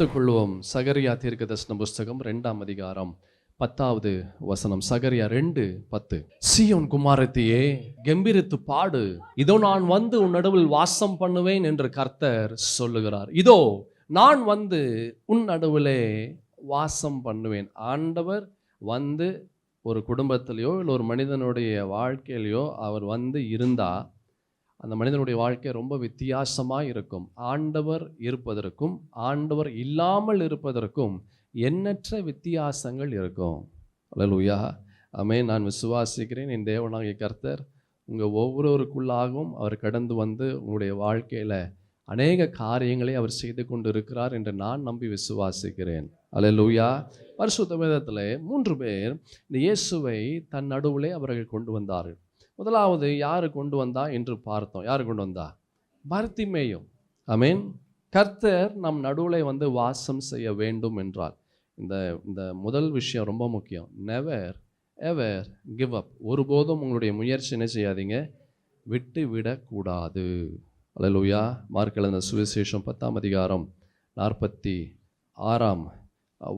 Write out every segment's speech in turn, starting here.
எடுத்துக்கொள்வோம். சகரியா தீர்க்கதரிசன புஸ்தகம் 2ஆம் அதிகாரம் 10வது வசனம். சகரியா 2:10. சீயோன் குமாரத்தியே, கெம்பீரித்து பாடு, இதோ நான் வந்து உன் நடுவில் வாசம் பண்ணுவேன் என்று கர்த்தர் சொல்லுகிறார். இதோ நான் வந்து உன் நடுவிலே வாசம் பண்ணுவேன். ஆண்டவர் வந்து ஒரு குடும்பத்திலையோ இல்லை ஒரு மனிதனுடைய வாழ்க்கையிலையோ அவர் வந்து இருந்தா அந்த மனிதனுடைய வாழ்க்கை ரொம்ப வித்தியாசமாக இருக்கும். ஆண்டவர் இருப்பதற்கும் ஆண்டவர் இல்லாமல் இருப்பதற்கும் எண்ணற்ற வித்தியாசங்கள் இருக்கும். அல்லேலூயா, ஆமென். நான் விசுவாசிக்கிறேன், என் தேவனாகிய கர்த்தர் உங்கள் ஒவ்வொருவருக்குள்ளாகவும் அவர் கடந்து வந்து உங்களுடைய வாழ்க்கையில் அநேக காரியங்களை அவர் செய்து கொண்டு இருக்கிறார் என்று நான் நம்பி விசுவாசிக்கிறேன். அல்லேலூயா. பரிசுத்த வேதத்தில் 3 பேர் இந்த இயேசுவை தன் நடுவிலே அவர்கள் கொண்டு வந்தார்கள். முதலாவது யாரு கொண்டு வந்தா என்று பார்த்தோம். யாரு கொண்டு வந்தா? பர்த்திமேயு. ஆமென். கர்த்தர் நம் நடுவில் வந்து வாசம் செய்ய வேண்டும் என்றால் இந்த முதல் விஷயம் ரொம்ப முக்கியம். Never ever give up. ஒருபோதும் உங்களுடைய முயற்சி என்ன செய்யாதீங்க, விட்டு விடக்கூடாது. அல்லேலூயா. மார்க் எழுதின சுவிசேஷம் 10ஆம் அதிகாரம் 46ஆம்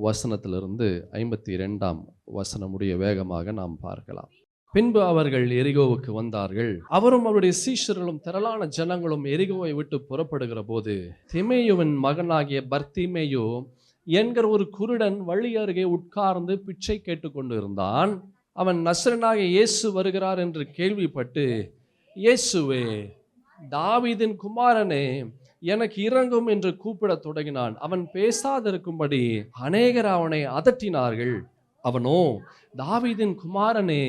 வசனத்திலிருந்து 52ஆம் வசனம் முடிய வேகமாக நாம் பார்க்கலாம். பின்பு அவர்கள் எரிகோவுக்கு வந்தார்கள். அவரும் அவருடைய சீஷர்களும் திரளான ஜனங்களும் எரிகோவை விட்டு புறப்படுகிற போது திமேயுவின் மகனாகிய பர்த்திமேயு என்கிற ஒரு குருடன் வழி அருகே உட்கார்ந்து பிச்சை கேட்டுக்கொண்டு இருந்தான். அவன் நசரேயனாகிய இயேசு வருகிறார் என்று கேள்விப்பட்டு, இயேசுவே, தாவீதின் குமாரனே, எனக்கு இரங்கும் என்று கூப்பிடத் தொடங்கினான். அவன் பேசாதிருக்கும்படி அநேகர் அவனை அதட்டினார்கள். அவனோ, தாவீதின் குமாரனே,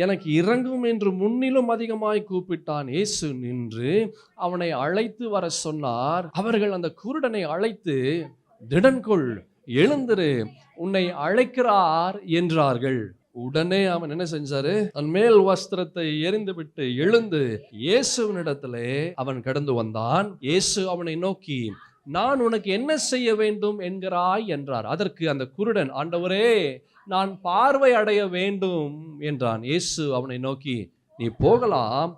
எனக்கு இரங்கும் என்று முன்னிலும் அதிகமாய் கூப்பிட்டான். இயேசு நின்று அவனை அழைத்து வர சொன்னார். அவர்கள் அந்த குருடனை அழைத்து, திடன்கொள், எழுந்திரு, உன்னை அழைக்கிறார் என்றார்கள். உடனே அவன் என்ன செஞ்சாரு? தன் மேல் வஸ்திரத்தை எறிந்து விட்டு எழுந்து இயேசுவினிடத்திலே அவன் கடந்து வந்தான். இயேசு அவனை நோக்கி, நான் உனக்கு என்ன செய்ய வேண்டும் என்கிறாய் என்றார். அதற்கு அந்த குருடன், ஆண்டவரே, நான் பார்வை அடைய வேண்டும் என்றான். இயேசு அவனை நோக்கி, நீ போகலாம்,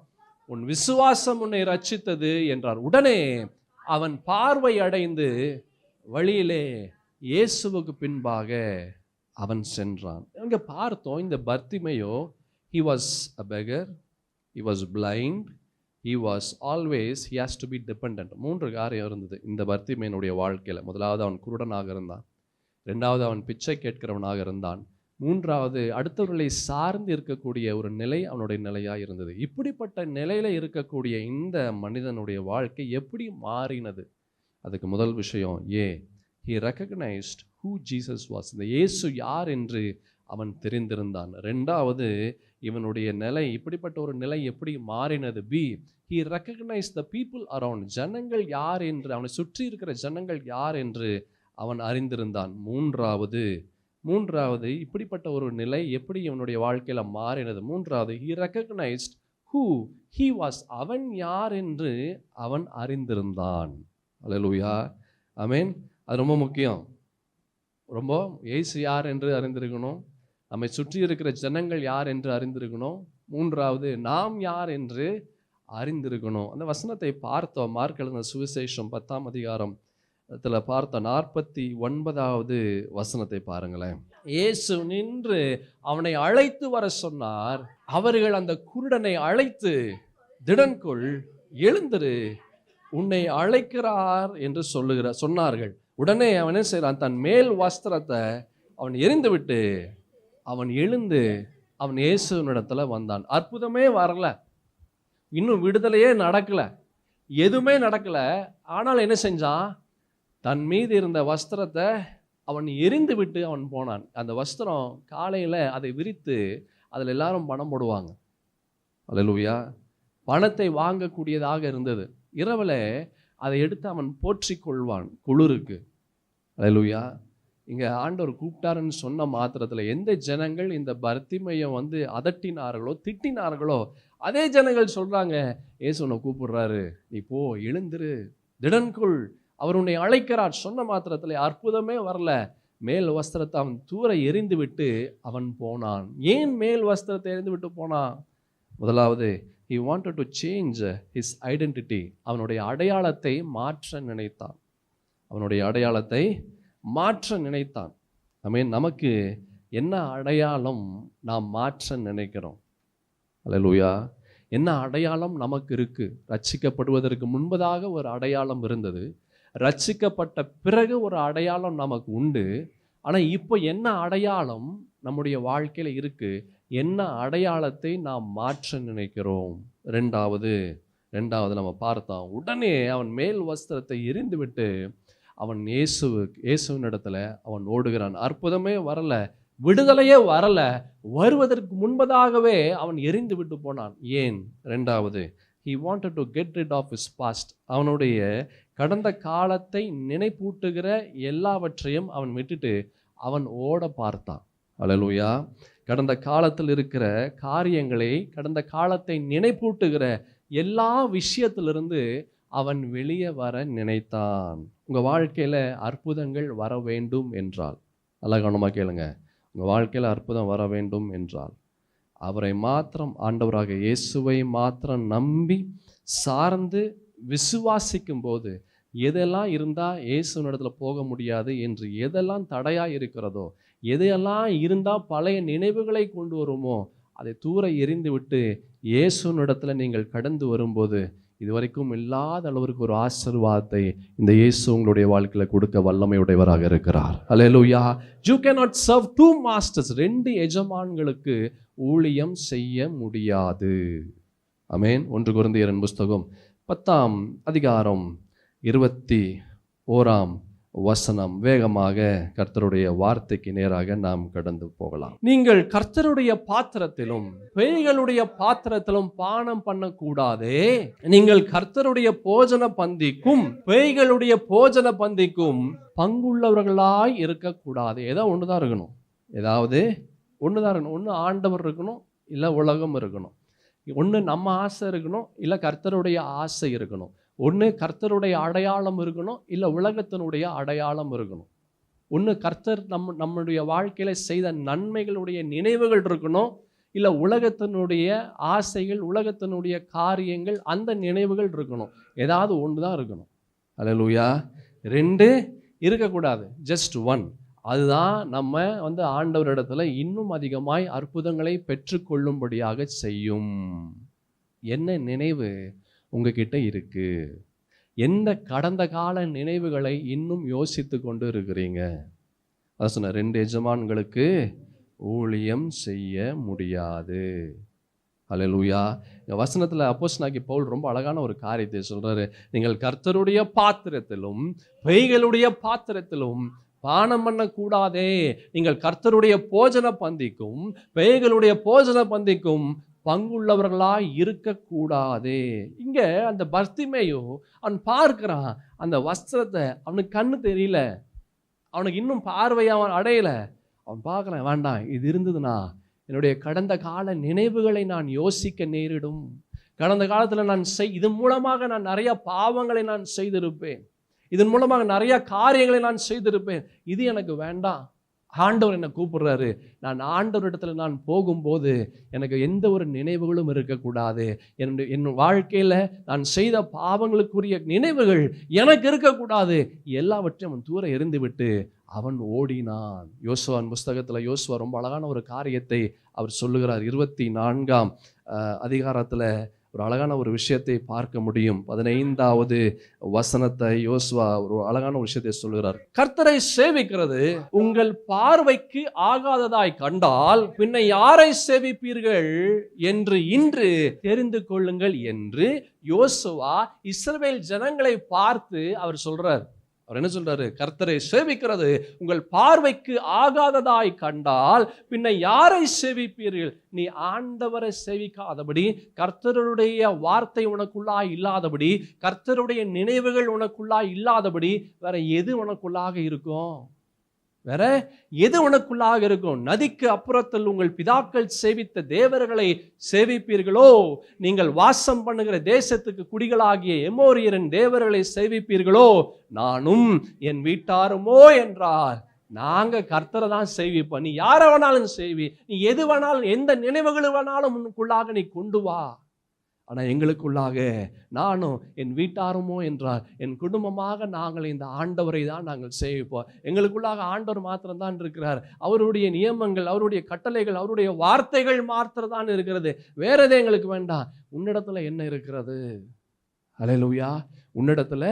உன் விசுவாசம் உன்னை ரட்சித்தது என்றார். உடனே அவன் பார்வை அடைந்து வழியிலே இயேசுவுக்கு பின்பாக அவன் சென்றான். இங்க பார்த்தோம், இந்த Bartimaeus, he was a beggar, he was blind, he was always, he has to be dependent. 3 காரியம் இருந்தது இந்த பர்த்திமேயுடைய வாழ்க்கையில். முதலாவது அவன் குருடனாக இருந்தான், 2வது அவன் பிச்சை கேட்கிறவனாக இருந்தான், 3வது அடுத்தவர்களை சார்ந்து இருக்கக்கூடிய ஒரு நிலை அவனுடைய நிலையாக இருந்தது. இப்படிப்பட்ட நிலையில் இருக்கக்கூடிய இந்த மனிதனுடைய வாழ்க்கை எப்படி மாறினது? அதுக்கு முதல் விஷயம், he recognized who Jesus was. இந்த இயேசு யார் என்று அவன் தெரிந்திருந்தான். 2வது இவனுடைய நிலை, இப்படிப்பட்ட ஒரு நிலை எப்படி மாறினது? he recognized the people around. ஜனங்கள் யார் என்று, அவனை சுற்றி இருக்கிற ஜனங்கள் யார் என்று அவன் அறிந்திருந்தான். 3வது இப்படிப்பட்ட ஒரு நிலை எப்படி இவனுடைய வாழ்க்கையில் மாறினது? 3வது he recognized who he was. அவன் யார் என்று அவன் அறிந்திருந்தான். அல்லேலூயா, ஆமென். அது ரொம்ப முக்கியம். ரொம்ப இயேசு யார் என்று அறிந்திருக்கணும், நம்மை சுற்றி இருக்கிற ஜனங்கள் யார் என்று அறிந்திருக்கணும், 3வது நாம் யார் என்று அறிந்திருக்கணும். அந்த வசனத்தை பார்த்தோம். மார்க் எழுதின சுவிசேஷம் 10ஆம் அதிகாரம் பார்த்தோம். 49வது வசனத்தை பாருங்களேன். இயேசு நின்று அவனை அழைத்து வர சொன்னார். அவர்கள் அந்த குருடனை அழைத்து, திடன்கொள், எழுந்திரு, உன்னை அழைக்கிறார் என்று சொன்னார்கள். உடனே அவன் என்ன செய்றான்? தன் மேல் வஸ்திரத்தை அவன் எறிந்து விட்டு அவன் எழுந்து அவன் இயேசுவினிடத்துல வந்தான். அற்புதமே வரல, இன்னும் விடுதலையே நடக்கல, எதுவுமே நடக்கல. ஆனால் என்ன செஞ்சான்? தன் மீது இருந்த வஸ்திரத்தை அவன் எறிந்து விட்டு அவன் போனான். அந்த வஸ்திரம் காலையில் அதை விரித்து அதில் எல்லாரும் பணம் போடுவாங்க. அல்லேலூயா. பணத்தை வாங்கக்கூடியதாக இருந்தது. இரவில் அதை எடுத்து அவன் போற்றி கொள்வான் குளிருக்கு. அல்லேலூயா. இங்கே ஆண்டவர் கூப்பிட்டாருன்னு சொன்ன மாத்திரத்தில் எந்த ஜனங்கள் இந்த பர்த்திமேயை வந்து அதட்டினார்களோ, திட்டினார்களோ, அதே ஜனங்கள் சொல்கிறாங்க, இயேசு உன்னை கூப்பிடுறாரு, நீ போ, எழுந்திரு, திடன்கொள், அவர் உன்னை அழைக்கிறார். சொன்ன மாத்திரத்தில் அற்புதமே வரல. மேல் வஸ்திரத்தை அவன் தூர எறிந்து விட்டு அவன் போனான். ஏன் மேல் வஸ்திரத்தை எறிந்து விட்டு போனான்? முதலாவது, he wanted to change his identity. அவனுடைய அடையாளத்தை மாற்ற நினைத்தான். அவனுடைய அடையாளத்தை மாற்ற நினைத்தான். நமக்கு என்ன அடையாளம் நாம் மாற்ற நினைக்கிறோம்? அல்லேலூயா. என்ன அடையாளம் நமக்கு இருக்கு? ரட்சிக்கப்படுவதற்கு முன்பதாக ஒரு அடையாளம் இருந்தது, ரட்சிக்கப்பட்ட பிறகு ஒரு அடையாளம் நமக்கு உண்டு. ஆனால் இப்போ என்ன அடையாளம் நம்முடைய வாழ்க்கையில் இருக்கு? என்ன அடையாளத்தை நாம் மாற்ற நினைக்கிறோம்? ரெண்டாவது நம்ம பார்த்தோம், உடனே அவன் மேல் வஸ்திரத்தை எரிந்து விட்டு அவன் இயேசுவின் இடத்துல அவன் ஓடுகிறான். அற்புதமே வரல, விடுதலையே வரல, வருவதற்கு முன்பதாகவே அவன் எரிந்து விட்டு போனான். ஏன்? ரெண்டாவது, he wanted to get rid of his past. அவனுடைய கடந்த காலத்தை நினைப்பூட்டுகிற எல்லாவற்றையும் அவன் விட்டுட்டு அவன் ஓட பார்த்தான். அல்லேலூயா. கடந்த காலத்தில் இருக்கிற காரியங்களை, கடந்த காலத்தை நினைப்பூட்டுகிற எல்லா விஷயத்திலிருந்து அவன் வெளியே வர நினைத்தான். உங்கள் வாழ்க்கையில் அற்புதங்கள் வர வேண்டும் என்றால், நல்லா கவனமாக கேளுங்க, உங்கள் வாழ்க்கையில் அற்புதம் வர வேண்டும் என்றால் அவரை மாத்திரம், ஆண்டவராக இயேசுவை மாத்திரம் நம்பி சார்ந்து விசுவாசிக்கும் போது, எதெல்லாம் இருந்தால் இயேசுவின் இடத்துல போக முடியாது என்று எதெல்லாம் தடையாக இருக்கிறதோ, எதையெல்லாம் இருந்தால் பழைய நினைவுகளை கொண்டு வருமோ அதை தூர எறிந்து விட்டு இயேசுவின் இடத்துல நீங்கள் கடந்து வரும்போது இதுவரைக்கும் இல்லாத அளவிற்கு ஒரு ஆசீர்வாதத்தை இந்த இயேசு உங்களுடைய வாழ்க்கையில் கொடுக்க வல்லமையுடையவராக இருக்கிறார். அல்லேலூயா. You cannot serve two masters. 2 எஜமான்களுக்கு ஊழியம் செய்ய முடியாது. ஆமென். 1 கொரிந்தியரின் புஸ்தகம் 10ஆம் அதிகாரம் 21ஆம் வசனம். வேகமாக கர்த்தருடைய வார்த்தைக்கு நேராக நாம் கடந்து போகலாம். நீங்கள் கர்த்தருடைய பாத்திரத்திலும் பேய்களுடைய பாத்திரத்திலும் பானம் பண்ணக்கூடாதே. நீங்கள் கர்த்தருடைய போஜன பந்திக்கும் பேய்களுடைய போஜன பந்திக்கும் பங்குள்ளவர்களாய் இருக்கக்கூடாது. ஏதோ ஒண்ணுதான் இருக்கணும், ஏதாவது ஒண்ணுதான் இருக்கணும். ஒன்று ஆண்டவர் இருக்கணும், இல்லை உலகம் இருக்கணும். ஒன்று நம்ம ஆசை இருக்கணும், இல்லை கர்த்தருடைய ஆசை இருக்கணும். ஒன்று கர்த்தருடைய அடையாளம் இருக்கணும், இல்லை உலகத்தினுடைய அடையாளம் இருக்கணும். ஒன்று கர்த்தர் நம்முடைய வாழ்க்கையில் செய்த நன்மைகளுடைய நினைவுகள் இருக்கணும், இல்லை உலகத்தினுடைய ஆசைகள், உலகத்தினுடைய காரியங்கள், அந்த நினைவுகள் இருக்கணும். ஏதாவது ஒன்று தான் இருக்கணும். அல்லேலூயா. 2 இருக்கக்கூடாது, ஜஸ்ட் 1. அதுதான் நம்ம ஆண்டவரிடத்துல இன்னும் அதிகமாய் அற்புதங்களை பெற்றுக்கொள்ளும்படியாக செய்யும். என்ன நினைவு உங்ககிட்ட இருக்கு? எந்த கடந்த கால நினைவுகளை இன்னும் யோசித்து கொண்டு இருக்கிறீங்க? அதான் சொன்ன, 2 எஜமான்களுக்கு ஊழியம் செய்ய முடியாது. அல்லேலூயா. இந்த வசனத்தில் அப்போஸ்தலனாகிய பவுல் ரொம்ப அழகான ஒரு காரியத்தை சொல்றாரு. நீங்கள் கர்த்தருடைய பாத்திரத்திலும் பேய்களுடைய பாத்திரத்திலும் பானம் பண்ணக்கூடாதே. நீங்கள் கர்த்தருடைய போஜன பந்திக்கும் பேய்களுடைய போஜன பந்திக்கும் பங்குள்ளவர்களாய் இருக்கக்கூடாதே. இங்க அந்த பர்த்திமேயு அவன் பார்க்கிறான் அந்த வஸ்திரத்தை, அவனுக்கு கண்ணு தெரியல, அவனுக்கு இன்னும் பார்வையை அவன் அடையல. அவன் பார்க்கிறான், வேண்டாம், இது இருந்ததுன்னா என்னுடைய கடந்த கால நினைவுகளை நான் யோசிக்க நேரிடும். கடந்த காலத்தில் இதன் மூலமாக நான் நிறைய பாவங்களை நான் செய்திருப்பேன், இதன் மூலமாக நிறைய காரியங்களை நான் செய்திருப்பேன். இது எனக்கு வேண்டாம். ஆண்டவர் என்னை கூப்பிடுறாரு. நான் ஆண்டவரிடத்துல நான் போகும்போது எனக்கு எந்த ஒரு நினைவுகளும் இருக்கக்கூடாது. என் வாழ்க்கையில் நான் செய்த பாவங்களுக்குரிய நினைவுகள் எனக்கு இருக்கக்கூடாது. எல்லாவற்றையும் அவன் தூர எறிந்து விட்டு அவன் ஓடினான். யோசுவான் புஸ்தகத்தில் யோசுவா ரொம்ப அழகான ஒரு காரியத்தை அவர் சொல்லுகிறார். 24ஆம் அதிகாரத்தில் ஒரு அழகான ஒரு விஷயத்தை பார்க்க முடியும். 15வது வசனத்தை யோசுவா ஒரு அழகான ஒரு விஷயத்தை சொல்லுகிறார். கர்த்தரை சேவிக்கிறது உங்கள் பார்வைக்கு ஆகாததாய் கண்டால் பின்ன யாரை சேவிப்பீர்கள் என்று இன்று தெரிந்து கொள்ளுங்கள் என்று யோசுவா இஸ்ரவேல் ஜனங்களை பார்த்து அவர் சொல்றார். அவர் என்ன சொல்றாரு? கர்த்தரை சேவிக்கிறது உங்கள் பார்வைக்கு ஆகாததாய் கண்டால் பின்ன யாரை சேவிப்பீர்கள்? நீ ஆண்டவரை சேவிக்காதபடி, கர்த்தருடைய வார்த்தை உனக்குள்ளாய் இல்லாதபடி, கர்த்தருடைய நினைவுகள் உனக்குள்ளாய் இல்லாதபடி வேற எது உனக்குள்ளாக இருக்கும்? வேற எது உனக்குள்ளாக இருக்கும்? நதிக்கு அப்புறத்தில் உங்கள் பிதாக்கள் சேவித்த தேவர்களை சேவிப்பீர்களோ? நீங்கள் வாசம் பண்ணுகிற தேசத்துக்கு குடிகளாகிய எமோரியரின் தேவர்களை சேவிப்பீர்களோ? நானும் என் வீட்டாருமோ என்றார். நாங்க கர்த்தரை தான் சேவிப்போம். நீ யாரை வேணாலும் சேவி, நீ எது வேணாலும், எந்த நினைவுகள் வேணாலும் உனக்குள்ளாக நீ கொண்டு வா. ஆனால் எங்களுக்குள்ளாக நானும் என் வீட்டாருமோ என்றால் என் குடும்பமாக நாங்கள் இந்த ஆண்டவரை தான் நாங்கள் சேவிப்போம். எங்களுக்குள்ளாக ஆண்டவர் மாத்திரம்தான் இருக்கிறார். அவருடைய நியமங்கள், அவருடைய கட்டளைகள், அவருடைய வார்த்தைகள் மாத்திரம் தான் இருக்கிறது. வேற எது எங்களுக்கு வேண்டாம். உன்னிடத்துல என்ன இருக்கிறது? ஹல்லேலூயா. உன்னிடத்துல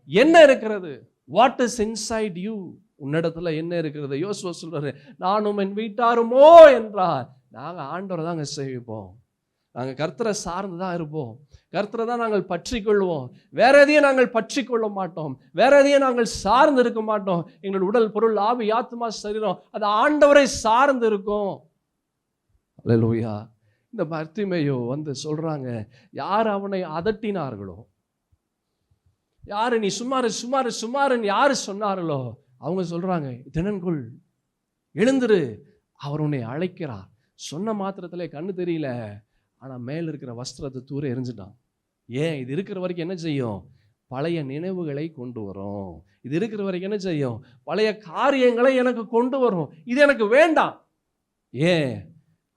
என்ன இருக்கிறது? What is inside you? உன்னிடத்துல என்ன இருக்கிறது? யோசுவா சொல்றாரு, நானும் என் வீட்டாருமோ என்றால் நாங்கள் ஆண்டவரை தாங்க சேவிப்போம். நாங்கள் கர்த்தரை சார்ந்து தான் இருப்போம். கர்த்தரை தான் நாங்கள் பற்றி கொள்வோம். வேற எதையும் நாங்கள் பற்றி கொள்ள மாட்டோம். வேற எதையும் நாங்கள் சார்ந்து இருக்க மாட்டோம். எங்கள் உடல், பொருள், ஆவி, ஆத்மா, சரீரம் அது ஆண்டவரை சார்ந்து இருக்கும். அல்லேலூயா. இந்த பர்த்திமேயு வந்து சொல்றாங்க, யார் அவனை அதட்டினார்களோ, யாரு நீ சுமாரு சுமாரு சுமாருன்னு யாரு சொன்னார்களோ அவங்க சொல்றாங்க, தினன்குள் எழுந்துரு, அவர் உன்னை அழைக்கிறார். சொன்ன மாத்திரத்திலே கண்ணு தெரியல, ஆனா மேல இருக்கிற வஸ்திரத்தை தூர எரிஞ்சிட்டான். ஏன்? இது இருக்கிற வரைக்கும் என்ன செய்யும்? பழைய நினைவுகளை கொண்டு வரும். இது இருக்கிற வரைக்கும் என்ன செய்யும்? பழைய காரியங்களை எனக்கு கொண்டு வரும். இது எனக்கு வேண்டாம். ஏன்?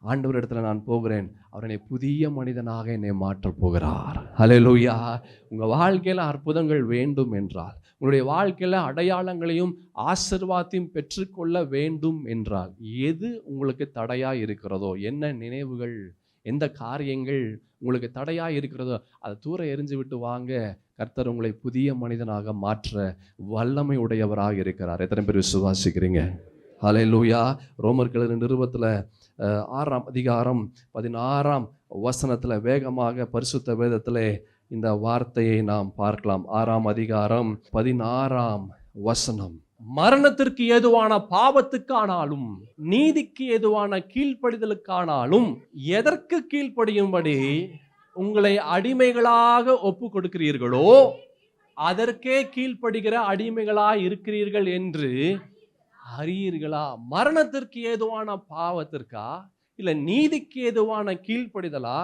ஆண்டவர் இடத்துல நான் போகிறேன், அவர் என்னை புதிய மனிதனாக என்னை மாற்றப் போகிறார். ஹல்லேலூயா. உங்க வாழ்க்கையில அற்புதங்கள் வேண்டும் என்றால், உங்களுடைய வாழ்க்கையில அடையாளங்களையும் ஆசீர்வாதத்தையும் பெற்றுக்கொள்ள வேண்டும் என்றால், எது உங்களுக்கு தடையா இருக்கிறதோ, என்ன நினைவுகள், எந்த காரியங்கள் உங்களுக்கு தடையா இருக்கிறதோ அதை தூர எரிஞ்சு விட்டு வாங்க. கர்த்தர் உங்களை புதிய மனிதனாக மாற்ற வல்லமை உடையவராக இருக்கிறார். எத்தனை பேர் விசுவாசிக்கிறீங்க? ஹல்லேலூயா. ரோமர்கள் நிருபத்தில் 6ஆம் அதிகாரம் 16ஆம் வசனத்தில் வேகமாக பரிசுத்த வேதத்திலே இந்த வார்த்தையை நாம் பார்க்கலாம். 6ஆம் அதிகாரம் 16ஆம் வசனம். மரணத்திற்கு ஏதுவான பாவத்துக்கானாலும் நீதிக்கு ஏதுவான கீழ்ப்படிதலுக்கானாலும் எதற்கு கீழ்ப்படியும்படி உங்களை அடிமைகளாக ஒப்பு கொடுக்கிறீர்களோ அதற்கே கீழ்ப்படுகிற அடிமைகளாய் இருக்கிறீர்கள் என்று அறியீர்களா? மரணத்திற்கு ஏதுவான பாவத்திற்கா இல்ல நீதிக்கு ஏதுவான கீழ்ப்படிதலா?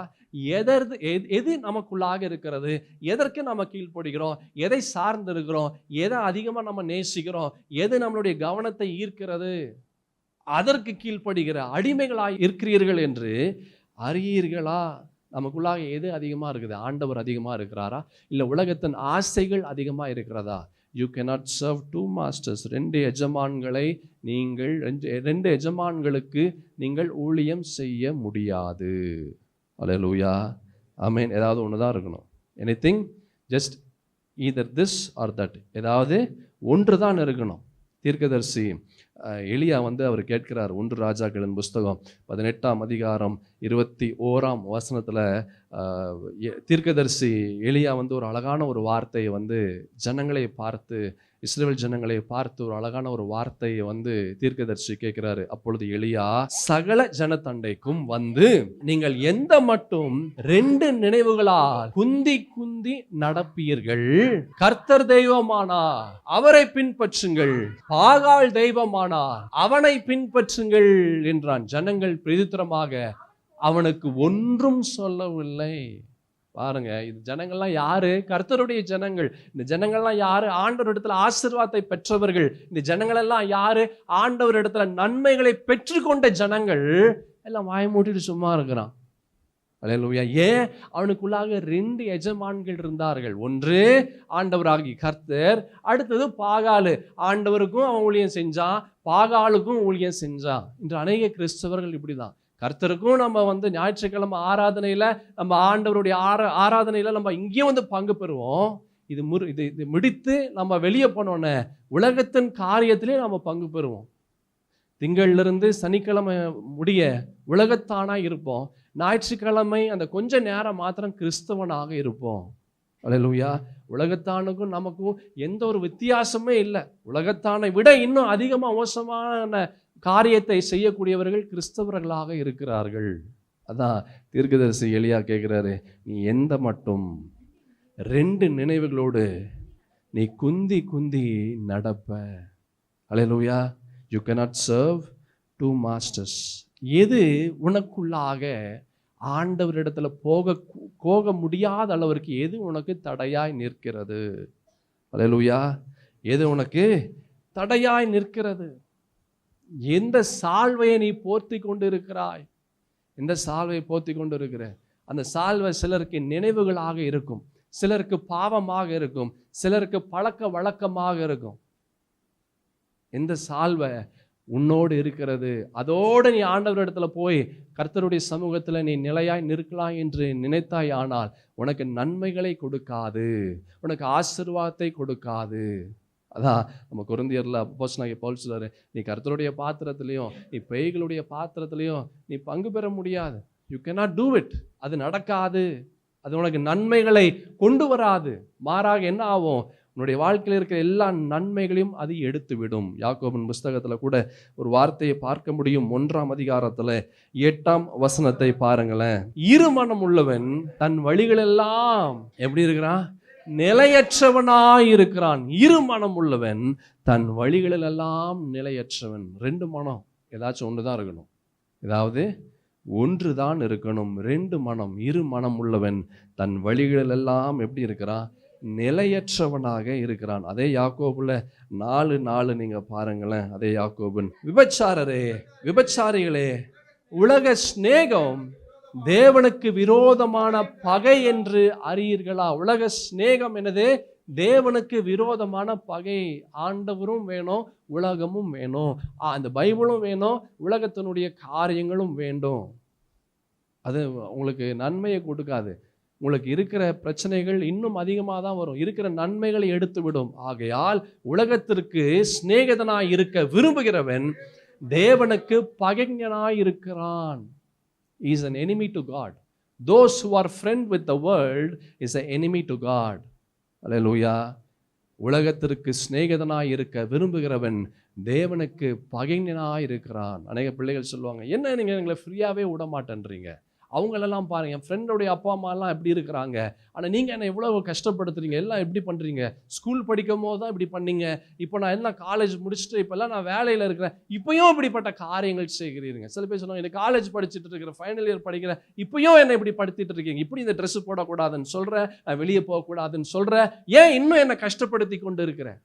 எது நமக்குள்ளாக இருக்கிறது? எதற்கு நம்ம கீழ்ப்படுகிறோம்? எதை சார்ந்து இருக்கிறோம்? எதை அதிகமா நம்ம நேசிக்கிறோம்? எது நம்மளுடைய கவனத்தை ஈர்க்கிறது? அதற்கு கீழ்ப்படுகிற அடிமைகளாய் இருக்கிறீர்கள் என்று அறியீர்களா? நமக்குள்ளாக எது அதிகமா இருக்குது? ஆண்டவர் அதிகமா இருக்கிறாரா இல்ல உலகத்தின் ஆசைகள் அதிகமா இருக்கிறதா? You cannot serve two masters. ரெண்டு எஜமான்களுக்கு நீங்கள் ஊழியம் செய்ய முடியாது. அல்லேலூயா. ஆமென். ஏதாவது ஒன்று தான் இருக்கணும். Anything just either this or that. ஏதாவது ஒன்று தான் இருக்கணும். தீர்க்கதரிசி எலியா வந்து அவர் கேட்கிறார். 1 ராஜாக்களின் புஸ்தகம் 18ஆம் அதிகாரம் 21ஆம் வசனத்தில் தீர்க்கதரிசி எலியா வந்து ஒரு அழகான ஒரு வார்த்தையை வந்து ஜனங்களை பார்த்து, இஸ்ரவேல் ஜனங்களை பார்த்து ஒரு அழகான ஒரு வார்த்தையை வந்து தீர்க்கதரிசி கேட்கிறாரு. அப்பொழுது எலியா சகல ஜனத்தண்டைக்கும் வந்து, நீங்கள் எந்த மட்டும் 2 நினைவுகளால் குந்தி குந்தி நடப்பீர்கள், கர்த்தர் தெய்வமானார் அவரை பின்பற்றுங்கள், பாகால் தெய்வமானார் அவனை பின்பற்றுங்கள் என்றான். ஜனங்கள் பிரதித்திரமாக அவனுக்கு ஒன்றும் சொல்லவில்லை. பாருங்க, இது ஜனங்கள்லாம் யாரு? கர்த்தருடைய ஜனங்கள். இந்த ஜனங்கள்லாம் யாரு? ஆண்டவர் இடத்துல ஆசீர்வாதத்தை பெற்றவர்கள். இந்த ஜனங்கள் எல்லாம் யாரு? ஆண்டவர் இடத்துல நன்மைகளை பெற்றுக்கொண்ட ஜனங்கள். எல்லாம் வாய மூட்டிட்டு சும்மா இருக்கிறான். அல்லேலூயா. ஏன்? அவனுக்குள்ளாக 2 எஜமான்கள் இருந்தார்கள். ஒன்று ஆண்டவராகி கர்த்தர், அடுத்தது பாகாலு. ஆண்டவருக்கும் அவன் ஊழியம் செஞ்சான், பாகாலுக்கும் ஊழியம் செஞ்சான். இன்று அநேக கிறிஸ்தவர்கள் இப்படிதான். கர்த்தருக்கும் நம்ம வந்து ஞாயிற்றுக்கிழமை ஆராதனையில, நம்ம ஆண்டவருடைய ஆராதனையில நம்ம இங்கேயும் வந்து பங்கு பெறுவோம். இது முடித்து நம்ம வெளியே போனோன்னே உலகத்தின் காரியத்திலே நம்ம பங்கு பெறுவோம். திங்களிலிருந்து சனிக்கிழமை முடிய உலகத்தானா இருப்போம். ஞாயிற்றுக்கிழமை அந்த கொஞ்ச நேரம் மாத்திரம் கிறிஸ்தவனாக இருப்போம். அல்லேலூயா. உலகத்தானுக்கும் நமக்கும் எந்த ஒரு வித்தியாசமே இல்லை. உலகத்தானை விட இன்னும் அதிகமாக மோசமான காரியத்தை செய்யக்கூடியவர்கள் கிறிஸ்தவர்களாக இருக்கிறார்கள். அதான் தீர்க்கதரிசி எலியா கேட்கிறாரு, நீ எந்த மட்டும் 2 நினைவுகளோடு நீ குந்தி குந்தி நடப்ப. அல்லேலூயா. You cannot serve 2 masters. எது உனக்குள்ளாக ஆண்டவரிடத்துல போக முடியாத அளவிற்கு எது உனக்கு தடையாய் நிற்கிறது? அல்லேலூயா. எது உனக்கு தடையாய் நிற்கிறது? எந்த சால்வையை நீ போர்த்தி கொண்டு இருக்கிறாய்? எந்த சால்வையை போர்த்தி கொண்டு இருக்கிற? அந்த சால்வை சிலருக்கு நினைவுகளாக இருக்கும், சிலருக்கு பாவமாக இருக்கும், சிலருக்கு பழக்க வழக்கமாக இருக்கும். இந்த சால்வை உன்னோடு இருக்கிறது. அதோடு நீ ஆண்டவர் இடத்துல போய் கர்த்தருடைய சமூகத்தில் நீ நிலையாய் நிற்கலாம் என்று நினைத்தாய், ஆனால் உனக்கு நன்மைகளை கொடுக்காது, உனக்கு ஆசீர்வாதத்தை கொடுக்காது. அதான் நம்ம கொரிந்தியர்ல அப்போஸ்தலனாகிய பவுல் சொல்றாரு, நீ கர்த்தருடைய பாத்திரத்திலையும் நீ பேய்களுடைய பாத்திரத்திலையும் நீ பங்கு பெற முடியாது. You cannot do it. அது நடக்காது. அது உனக்கு நன்மைகளை கொண்டு வராது. மாறாக என்ன ஆகும், உன்னுடைய வாழ்க்கையில் இருக்கிற எல்லா நன்மைகளையும் அது எடுத்து விடும். யாக்கோபின் புஸ்தகத்துல கூட ஒரு வார்த்தையை பார்க்க முடியும். 1ஆம் அதிகாரத்துல 8ஆம் வசனத்தை பாருங்களேன். இருமனம் உள்ளவன் தன் வழிகளெல்லாம் எப்படி இருக்கிறான், நிலையற்றவனாய் இருக்கிறான். இருமனம் உள்ளவன் தன் வழிகளெல்லாம் நிலையற்றவன். 2 மனம், ஏதாச்சும் ஒன்றுதான் இருக்கணும், ஏதாவது ஒன்றுதான் இருக்கணும். 2 மனம், இரு மனம் உள்ளவன் தன் வழிகளெல்லாம் எப்படி இருக்கிறான், நிலையற்றவனாக இருக்கிறான். அதே யாக்கோபுல 4:4 நீங்க பாருங்களேன். அதே யாக்கோபன், விபச்சாரரே விபச்சாரிகளே, உலக சிநேகம் தேவனுக்கு விரோதமான பகை என்று அறியீர்களா? உலக சிநேகம் என்னது? தேவனுக்கு விரோதமான பகை. ஆண்டவரும் வேணும், உலகமும் வேணும், அந்த பைபிளும் வேணும், உலகத்தினுடைய காரியங்களும் வேண்டும். அது உங்களுக்கு நன்மையை கொடுக்காது. உங்களுக்கு இருக்கிற பிரச்சனைகள் இன்னும் அதிகமாக தான் வரும். இருக்கிற நன்மைகளை எடுத்து விடும். ஆகையால் உலகத்திற்கு சிநேகிதனாய் இருக்க விரும்புகிறவன் தேவனுக்கு பகைஞனாய் இருக்கிறான். He is an enemy to God. Those who are friend with the world is an enemy to God. அல்லேலூயா. உலகத்திற்கு சிநேகிதனாய் இருக்க விரும்புகிறவன் தேவனுக்கு பகைஞனாய் இருக்கிறான். அநேக பிள்ளைகள் சொல்லுவாங்க, என்ன நீங்கள் எங்களை ஃப்ரீயாகவே விட மாட்டேன்றீங்க, அவங்களெல்லாம் பாருங்கள், என் ஃப்ரெண்டோடைய அப்பா அம்மாலாம் எப்படி இருக்கிறாங்க, ஆனால் நீங்கள் என்ன எவ்வளோ கஷ்டப்படுத்துறீங்க, எல்லாம் எப்படி பண்ணுறீங்க, ஸ்கூல் படிக்கும் போது தான் இப்படி பண்ணீங்க, இப்போ நான் எல்லாம் காலேஜ் முடிச்சுட்டு இப்போல்லாம் நான் வேலையில் இருக்கிறேன், இப்போயும் இப்படிப்பட்ட காரியங்கள் செய்கிறீங்க. சில பேர் சொல்லுவாங்க, எனக்கு காலேஜ் படிச்சுட்டு இருக்கிற, ஃபைனல் இயர் படிக்கிறேன், இப்போயும் என்னை இப்படி படுத்திட்டு இருக்கீங்க, இப்படி இந்த ட்ரெஸ்ஸு போடக்கூடாதுன்னு சொல்கிறேன், நான் வெளியே போகக்கூடாதுன்னு சொல்கிறேன், ஏன் இன்னும் என்னை கஷ்டப்படுத்தி கொண்டு இருக்கிறேன்?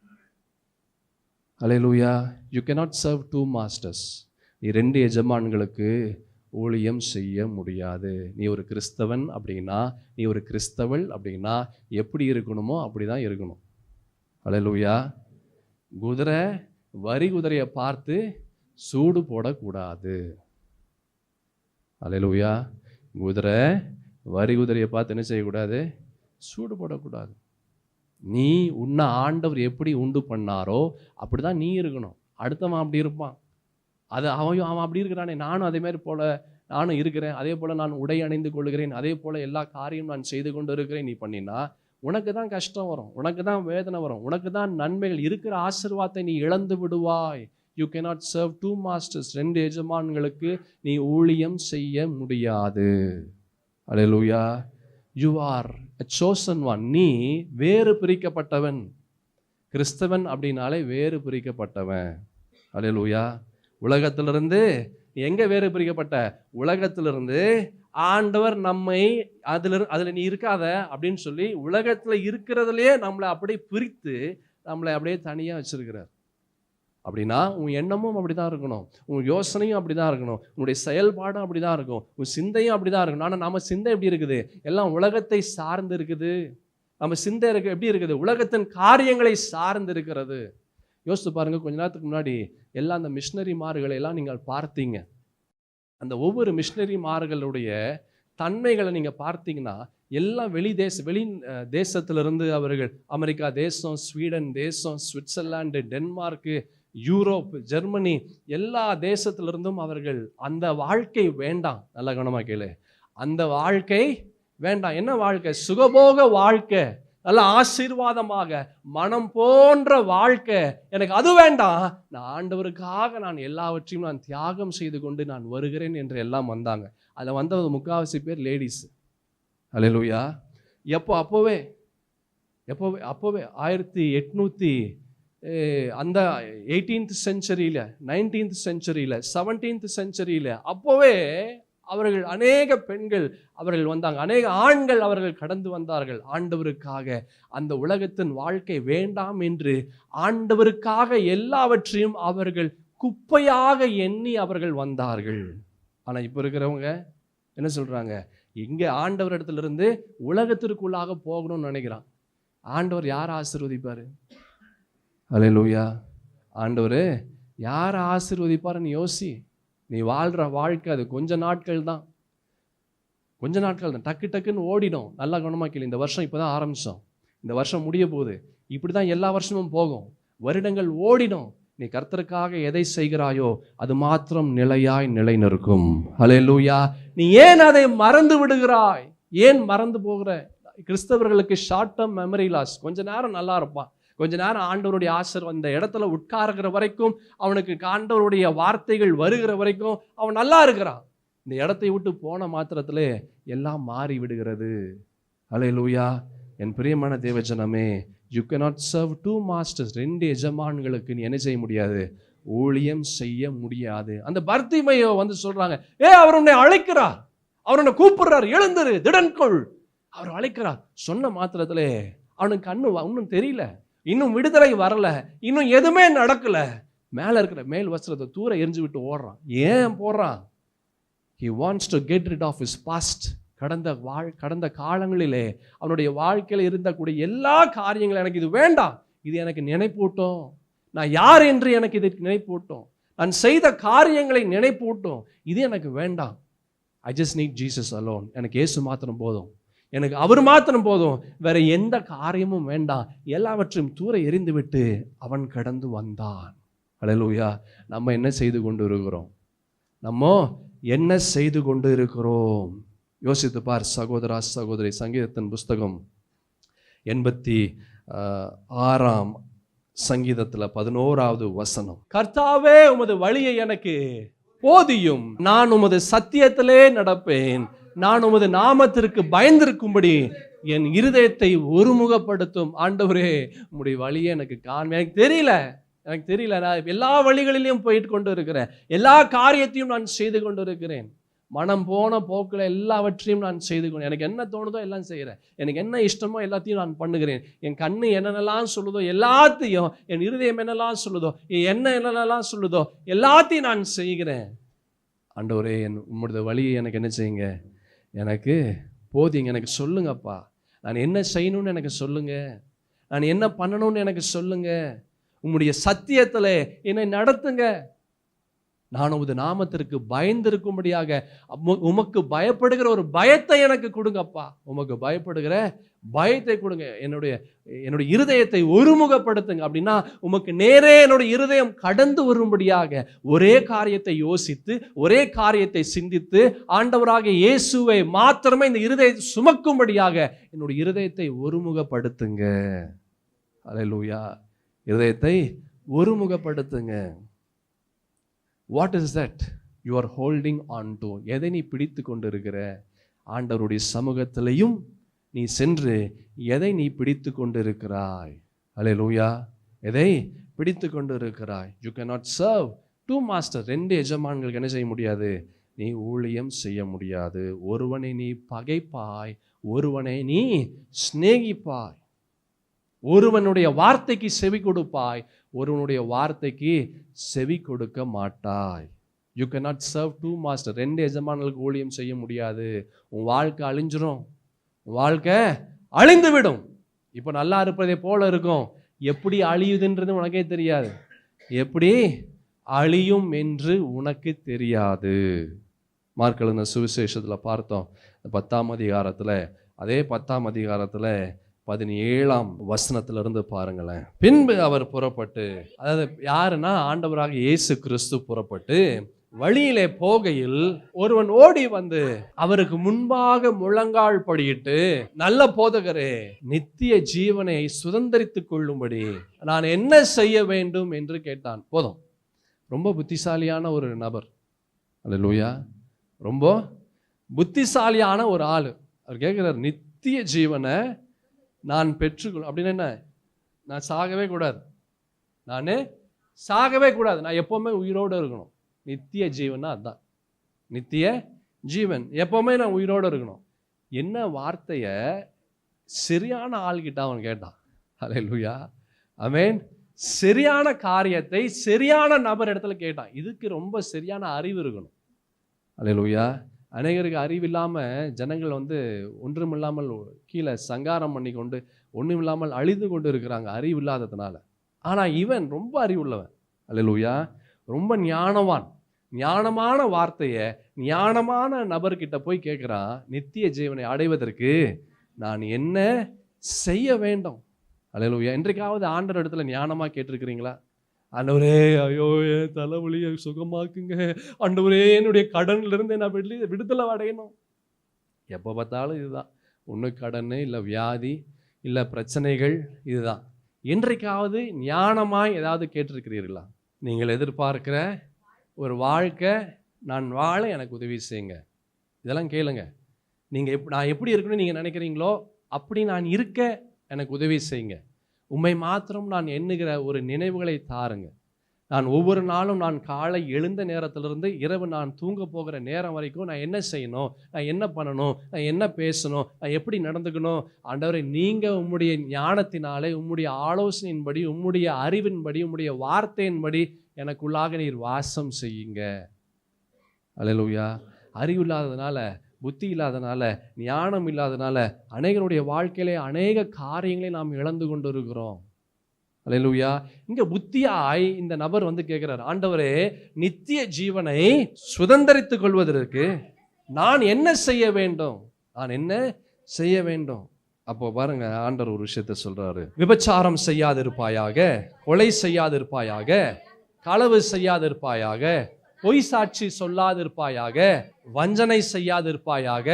அல்லேலூயா. You cannot serve 2 masters. நீ 2 எஜமான்களுக்கு ஊழியம் செய்ய முடியாது. நீ ஒரு கிறிஸ்தவன் அப்படின்னா, நீ ஒரு கிறிஸ்தவள் அப்படின்னா எப்படி இருக்கணுமோ அப்படிதான் இருக்கணும். அல்லேலூயா. குதிரை வரி குதிரையை பார்த்து சூடு போடக்கூடாது. அல்லேலூயா. குதிரை வரி குதிரையை பார்த்து என்ன செய்யக்கூடாது, சூடு போடக்கூடாது. நீ உன்னை ஆண்டவர் எப்படி உண்டு பண்ணாரோ அப்படிதான் நீ இருக்கணும். அடுத்தவன் அப்படி இருப்பான், அது அவன் அப்படி இருக்கிறானே, நானும் அதே மாதிரி போல நானும் இருக்கிறேன், அதே போல் நான் உடை அணிந்து கொள்கிறேன், அதே போல் எல்லா காரியம் நான் செய்து கொண்டு இருக்கிறேன், நீ பண்ணினா உனக்கு தான் கஷ்டம் வரும், உனக்கு தான் வேதனை வரும், உனக்கு தான் நன்மைகள் இருக்கிற ஆசீர்வாதத்தை நீ இழந்து விடுவாய். You cannot serve 2 masters. 2 எஜமான்களுக்கு நீ ஊழியம் செய்ய முடியாது. அல்லேலூயா. You are a chosen one. நீ வேறு பிரிக்கப்பட்டவன். கிறிஸ்தவன் அப்படின்னாலே வேறு பிரிக்கப்பட்டவன். அல்லேலூயா. உலகத்திலிருந்து எங்க வேறு பிரிக்கப்பட்ட? உலகத்திலிருந்து ஆண்டவர் நம்மை அதுல நீ இருக்காத அப்படின்னு சொல்லி உலகத்துல இருக்கிறதுலயே நம்மளை அப்படியே பிரித்து நம்மளை அப்படியே தனியா வச்சிருக்கிறார். அப்படின்னா உன் எண்ணமும் அப்படிதான் இருக்கணும், உன் யோசனையும் அப்படிதான் இருக்கணும், உன்னுடைய செயல்பாடும் அப்படிதான் இருக்கும், உன் சிந்தையும் அப்படிதான் இருக்கணும். ஆனா நம்ம சிந்தை எப்படி இருக்குது? எல்லாம் உலகத்தை சார்ந்து இருக்குது. நம்ம சிந்தை எப்படி இருக்குது? உலகத்தின் காரியங்களை சார்ந்து இருக்கிறது. யோசித்து பாருங்க, கொஞ்ச நேரத்துக்கு முன்னாடி எல்லாம் அந்த மிஷினரிமார்களை எல்லாம் நீங்கள் பார்த்தீங்க. அந்த ஒவ்வொரு மிஷினரிமார்களுடைய தன்மைகளை நீங்க பார்த்தீங்கன்னா, எல்லாம் வெளி தேசத்திலிருந்து அவர்கள், அமெரிக்கா தேசம், ஸ்வீடன் தேசம், சுவிட்சர்லாந்து, டென்மார்க்கு, யூரோப், ஜெர்மனி, எல்லா தேசத்திலிருந்தும் அவர்கள் அந்த வாழ்க்கை வேண்டாம். நல்ல கவனமா கேளு, அந்த வாழ்க்கை வேண்டாம். என்ன வாழ்க்கை? சுகபோக வாழ்க்கை, நல்ல ஆசீர்வாதமாக மனம் போன்ற வாழ்க்கை, எனக்கு அது வேண்டாம், நான் ஆண்டவருக்காக நான் எல்லாவற்றையும் நான் தியாகம் செய்து கொண்டு நான் வருகிறேன் என்று எல்லாம் வந்தாங்க. அதில் வந்த முக்காவாசி பேர் லேடிஸ். அல்லேலூயா. அப்போவே 1800 அந்த 18th செஞ்சுரியில், 19th செஞ்சுரியில், 17th செஞ்சுரியில் அப்போவே அவர்கள் அநேக பெண்கள் அவர்கள் வந்தாங்க, அநேக ஆண்கள் அவர்கள் கடந்து வந்தார்கள் ஆண்டவருக்காக. அந்த உலகத்தின் வாழ்க்கை வேண்டாம் என்று ஆண்டவருக்காக எல்லாவற்றையும் அவர்கள் குப்பையாக எண்ணி அவர்கள் வந்தார்கள். ஆனால் இப்போ இருக்கிறவங்க என்ன சொல்றாங்க? இங்கே ஆண்டவர் இடத்துல இருந்து உலகத்திற்குள்ளாக போகணும்னு நினைக்கிறான். ஆண்டவர் யாரை ஆசீர்வதிப்பாரு? அல்லேலூயா. ஆண்டவர் யாரை ஆசீர்வதிப்பாருன்னு யோசி. நீ வாழ்கிற வாழ்க்கை அது கொஞ்ச நாட்கள் தான், டக்கு டக்குன்னு ஓடிடும். நல்லா கவனமாக கேளு. இந்த வருஷம் இப்போ தான் ஆரம்பித்தோம், இந்த வருஷம் முடிய போகுது. இப்படி தான் எல்லா வருஷமும் போகும், வருடங்கள் ஓடிடும். நீ கர்த்தருக்காக எதை செய்கிறாயோ அது மாத்திரம் நிலையாய் நிலை நிற்கும். அல்லேலூயா. நீ ஏன் அதை மறந்து விடுகிறாய்? ஏன் மறந்து போகிற? கிறிஸ்தவர்களுக்கு ஷார்ட் டேர்ம் மெமரி லாஸ். கொஞ்ச நேரம் நல்லா இருப்பான், கொஞ்ச நேரம் ஆண்டவருடைய ஆசீர்வாதம் இந்த இடத்துல உட்காருகிற வரைக்கும், அவனுக்கு ஆண்டவருடைய வார்த்தைகள் வருகிற வரைக்கும் அவன் நல்லா இருக்கிறான். இந்த இடத்தை விட்டு போன மாத்திரத்திலே எல்லாம் மாறி விடுகிறது. அல்லேலூயா. என் பிரியமான தேவஜனமே, you cannot serve two masters. 2 எஜமான்களுக்கு நீ என்ன செய்ய முடியாது? ஊழியம் செய்ய முடியாது. அந்த பர்த்திமையோ வந்து சொல்றாங்க, அவர் உன்னை அழைக்கிறார், அவர் உன்னை கூப்பிடுறார், எழுந்திரு, திடன்கொள். அவர் அழைக்கிறார். சொன்ன மாத்திரத்திலே அவனுக்கு இன்னும் தெரியல, இன்னும் விடுதலை வரல, இன்னும் எதுவுமே நடக்கல. மேல இருக்கிற மேல் வஸ்திரத்தை தூர எரிஞ்சு விட்டு ஓடுறான். ஏன் போடுறான்? He wants to get rid of his past. கடந்த காலங்களிலே அவனுடைய வாழ்க்கையில் இருந்தக்கூடிய எல்லா காரியங்களும் எனக்கு இது வேண்டாம், இது எனக்கு நினைப்பூட்டும், நான் யார் என்று எனக்கு இது நினைப்பூட்டும், நான் செய்த காரியங்களை நினைப்பூட்டும், இது எனக்கு வேண்டாம். I just need Jesus alone. எனக்கு இயேசு மாத்திரம் போதும், எனக்கு அவர் மாத்திரம் போதும், வேற எந்த காரியமும் வேண்டாம். எல்லாவற்றையும் தூர எறிந்து விட்டு அவன் கடந்து வந்தான். அல்லேலூயா. நம்ம என்ன செய்து கொண்டு இருக்கிறோம்? நம்ம என்ன செய்து கொண்டு இருக்கிறோம்? யோசித்து பார் சகோதரா சகோதரி. சங்கீதத்தின் புஸ்தகம் 86ஆம் சங்கீதத்தில் 11வது வசனம். கர்த்தாவே, உமது வழியை எனக்கு போதியும், நான் உமது சத்தியத்திலே நடப்பேன், நான் உமது நாமத்திற்கு பயந்திருக்கும்படி என் இருதயத்தை ஒருமுகப்படுத்தும். ஆண்டவரே, உம்முடைய வழியை எனக்கு காண்பேன். எனக்கு தெரியல, நான் எல்லா வழிகளிலையும் போயிட்டு கொண்டு இருக்கிறேன், எல்லா காரியத்தையும் நான் செய்து கொண்டு இருக்கிறேன், மனம் போன போக்கில் எல்லாவற்றையும் நான் செய்து கொண்டு, எனக்கு என்ன தோணுதோ எல்லாம் செய்கிறேன், எனக்கு என்ன இஷ்டமோ எல்லாத்தையும் நான் பண்ணுகிறேன், என் கண்ணு என்னென்னலாம் சொல்லுதோ எல்லாத்தையும், என் இருதயம் என்னெல்லாம் சொல்லுதோ, என்னென்னலாம் சொல்லுதோ எல்லாத்தையும் நான் செய்கிறேன். ஆண்டவரே, உம்முடைய வழியை எனக்கு என்ன செய்யுங்க, எனக்கு போதிங்க, எனக்கு சொல்லுங்கப்பா, நான் என்ன செய்யணும்னு எனக்கு சொல்லுங்க, நான் என்ன பண்ணணும்னு எனக்கு சொல்லுங்க, உம்முடைய சத்தியத்தில் என்னை நடத்துங்க, நான் உமது நாமத்திற்கு பயந்திருக்கும்படியாக உமக்கு பயப்படுகிற ஒரு பயத்தை எனக்கு கொடுங்கப்பா, உமக்கு பயப்படுகிற பயத்தை கொடுங்க, என்னுடைய இருதயத்தை ஒருமுகப்படுத்துங்க. அப்படின்னா உமக்கு நேரே என்னுடைய இருதயம் கடந்து வரும்படியாக ஒரே காரியத்தை யோசித்து, ஒரே காரியத்தை சிந்தித்து, ஆண்டவராக இயேசுவை மாத்திரமே இந்த இருதயத்தை சுமக்கும்படியாக என்னுடைய இருதயத்தை ஒருமுகப்படுத்துங்க. அல்லேலூயா. இருதயத்தை ஒருமுகப்படுத்துங்க. What is that you are holding on to? எதை நீ பிடித்து கொண்டிருக்கிற? ஆண்டவருடைய சமூகத்திலையும் நீ சென்று எதை நீ பிடித்து கொண்டிருக்கிறாய்? அல்லேலூயா. எதை பிடித்து கொண்டிருக்கிறாய்? You cannot serve two masters. 2 எஜமான்களுக்கு என்ன செய்ய முடியாது? நீ ஊழியம் செய்ய முடியாது. ஒருவனை நீ பகைப்பாய், ஒருவனை நீ சிநேகிப்பாய். ஒருவனுடைய வார்த்தைக்கு செவி கொடுப்பாய், ஒருவனுடைய வார்த்தைக்கு செவி கொடுக்க மாட்டாய். You cannot serve two masters. 2 எஜமான்களுக்கு ஊழியம் செய்ய முடியாது. உன் வாழ்க்கை அழிஞ்சிரும், உன் வாழ்க்கை அழிந்து விடும். இப்போ நல்லா இருப்பதை போல இருக்கும், எப்படி அழியுதுன்றது உனக்கே தெரியாது, எப்படி அழியும் என்று உனக்கு தெரியாது. மார்க் எழுதின சுவிசேஷத்தில் பார்த்தோம், 10ஆம் அதிகாரத்தில், அதே 10ஆம் அதிகாரத்தில் 17ஆம் வசனத்திலிருந்து பாருங்களேன். பின்பு அவர் புறப்பட்டு, அதாவது யாருன்னா ஆண்டவராக இயேசு கிறிஸ்து புறப்பட்டு வழியிலே போகையில் ஒருவன் ஓடி வந்து அவருக்கு முன்பாக முழங்கால் படியிட்டு, நல்ல போதகரே, நித்திய ஜீவனை சுதந்தரித்துக் கொள்ளும்படி நான் என்ன செய்ய வேண்டும் என்று கேட்டான். போதும். ரொம்ப புத்திசாலியான ஒரு நபர். அல்லேலூயா. ரொம்ப புத்திசாலியான ஒரு ஆள். அவர் கேட்கிறார், நித்திய ஜீவனை நான் பெற்றுக்கொள் அப்படின்னு என்ன? நான் சாகவே கூடாது, நான் சாகவே கூடாது, நான் எப்போவுமே உயிரோடு இருக்கணும். நித்திய ஜீவன்னா அதுதான் நித்திய ஜீவன், எப்போவுமே நான் உயிரோடு இருக்கணும். என்ன வார்த்தையை சரியான ஆள்கிட்ட அவன் கேட்டான். அல்லேலூயா. ஆமென். சரியான காரியத்தை சரியான நபர் இடத்துல கேட்டான். இதுக்கு ரொம்ப சரியான அறிவு இருக்கணும். அல்லேலூயா. அநேகருக்கு அறிவில்லாமல் ஜனங்கள் வந்து ஒன்றுமில்லாமல் கீழே சங்காரம் பண்ணி கொண்டு ஒன்றும் இல்லாமல் அழிந்து கொண்டு இருக்கிறாங்க அறிவு இல்லாததுனால. ஆனால் இவன் ரொம்ப அறிவுள்ளவன். அல்லேலூயா. ரொம்ப ஞானவான். ஞானமான வார்த்தையை ஞானமான நபர்கிட்ட போய் கேட்குறான், நித்திய ஜீவனை அடைவதற்கு நான் என்ன செய்ய வேண்டும்? அல்லேலூயா. இன்றைக்காவது ஆண்டவர் இடத்துல ஞானமாக கேட்டிருக்கிறீங்களா? ஆண்டவரே, ஐயோ என் தலைவலியை சுகமாக்குங்க, ஆண்டவரே என்னுடைய கடன்லேருந்து நான் விடுதலை அடையணும். எப்போ பார்த்தாலும் இதுதான். ஒன்று கடன், இல்லை வியாதி, இல்லை பிரச்சனைகள், இதுதான். இன்றைக்காவது ஞானமாய் ஏதாவது கேட்டிருக்கிறீர்களா? நீங்கள் எதிர்பார்க்கிற ஒரு வாழ்க்கை நான் வாழ எனக்கு உதவி செய்யுங்க, இதெல்லாம் கேளுங்க. நீங்கள் நான் எப்படி இருக்கணும்னு நீங்கள் நினைக்கிறீங்களோ அப்படி நான் இருக்க எனக்கு உதவி செய்யுங்க. உம்மை மாத்திரம் நான் எண்ணுகிற ஒரு நினைவுகளை தாருங்க. நான் ஒவ்வொரு நாளும் நான் காலை எழுந்த நேரத்திலிருந்து இரவு நான் தூங்க போகிற நேரம் வரைக்கும் நான் என்ன செய்யணும், நான் என்ன பண்ணணும், நான் என்ன பேசணும், நான் எப்படி நடந்துக்கணும். ஆண்டவரே, நீங்கள் உம்முடைய ஞானத்தினாலே, உம்முடைய ஆலோசனையின்படி, உம்முடைய அறிவின்படி, உம்முடைய வார்த்தையின்படி எனக்குள்ளாக நீர் வாசம் செய்யுங்க. அல்லேலூயா. அறிவு இல்லாததுனால, புத்தி இல்லாதனால, ஞானம் இல்லாதனால அநேகருடைய வாழ்க்கையிலே அநேக காரியங்களை நாம் இழந்து கொண்டு இருக்கிறோம். அல்லேலூயா. இங்க புத்தியாய் இந்த நபர் வந்து கேட்கிறார், ஆண்டவரே, நித்திய ஜீவனை சுதந்தரித்துக் கொள்வதற்கு நான் என்ன செய்ய வேண்டும்? நான் என்ன செய்ய வேண்டும்? அப்போ பாருங்க, ஆண்டவர் ஒரு விஷயத்தை சொல்றாரு. விபச்சாரம் செய்யாதிருப்பாயாக, கொலை செய்யாதிருப்பாயாக, களவு செய்யாதிருப்பாயாக, பொய் சாட்சி சொல்லாதிருப்பாயாக, வஞ்சனை செய்யாதிருப்பாயாக,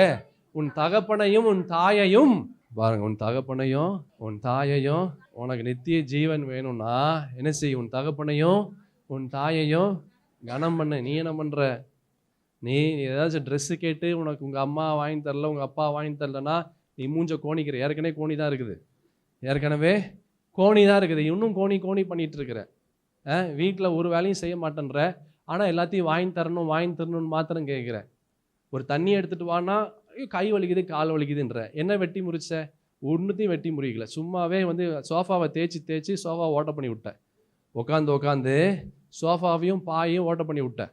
உன் தகப்பனையும் உன் தாயையும், பாருங்க, உன் தகப்பனையும் உன் தாயையும், உனக்கு நித்திய ஜீவன் வேணும்னா என்ன செய்யும்? உன் தகப்பனையும் உன் தாயையும் கனம் பண்ணு. நீ என்ன பண்ற? நீ ஏதாச்சும் ட்ரெஸ்ஸு கேட்டு உனக்கு உங்கள் அம்மா வாங்கி தரல, உங்கள் அப்பா வாங்கி தரலன்னா நீ மூஞ்ச கோணிக்கிற. ஏற்கனவே கோணி தான் இருக்குது, ஏற்கனவே கோணி தான் இருக்குது. இன்னும் கோணி கோணி பண்ணிட்டு இருக்கிற. வீட்டில் ஒரு வேலையும் செய்ய மாட்டேன்ற, ஆனால் எல்லாத்தையும் வாங்கி தரணும்னு மாத்திரம் கேட்குற. ஒரு தண்ணி எடுத்துகிட்டு வானா கை வலிக்குது, கால் வலிக்குதுன்ற. என்ன வெட்டி முறிச்ச? ஒன்றுத்தையும் வெட்டி முறிக்கல. சும்மாவே வந்து சோஃபாவை தேய்ச்சி சோஃபாவை ஓட்ட பண்ணி விட்டேன். உட்காந்து சோஃபாவையும் பாயையும் ஓட்ட பண்ணி விட்டேன்.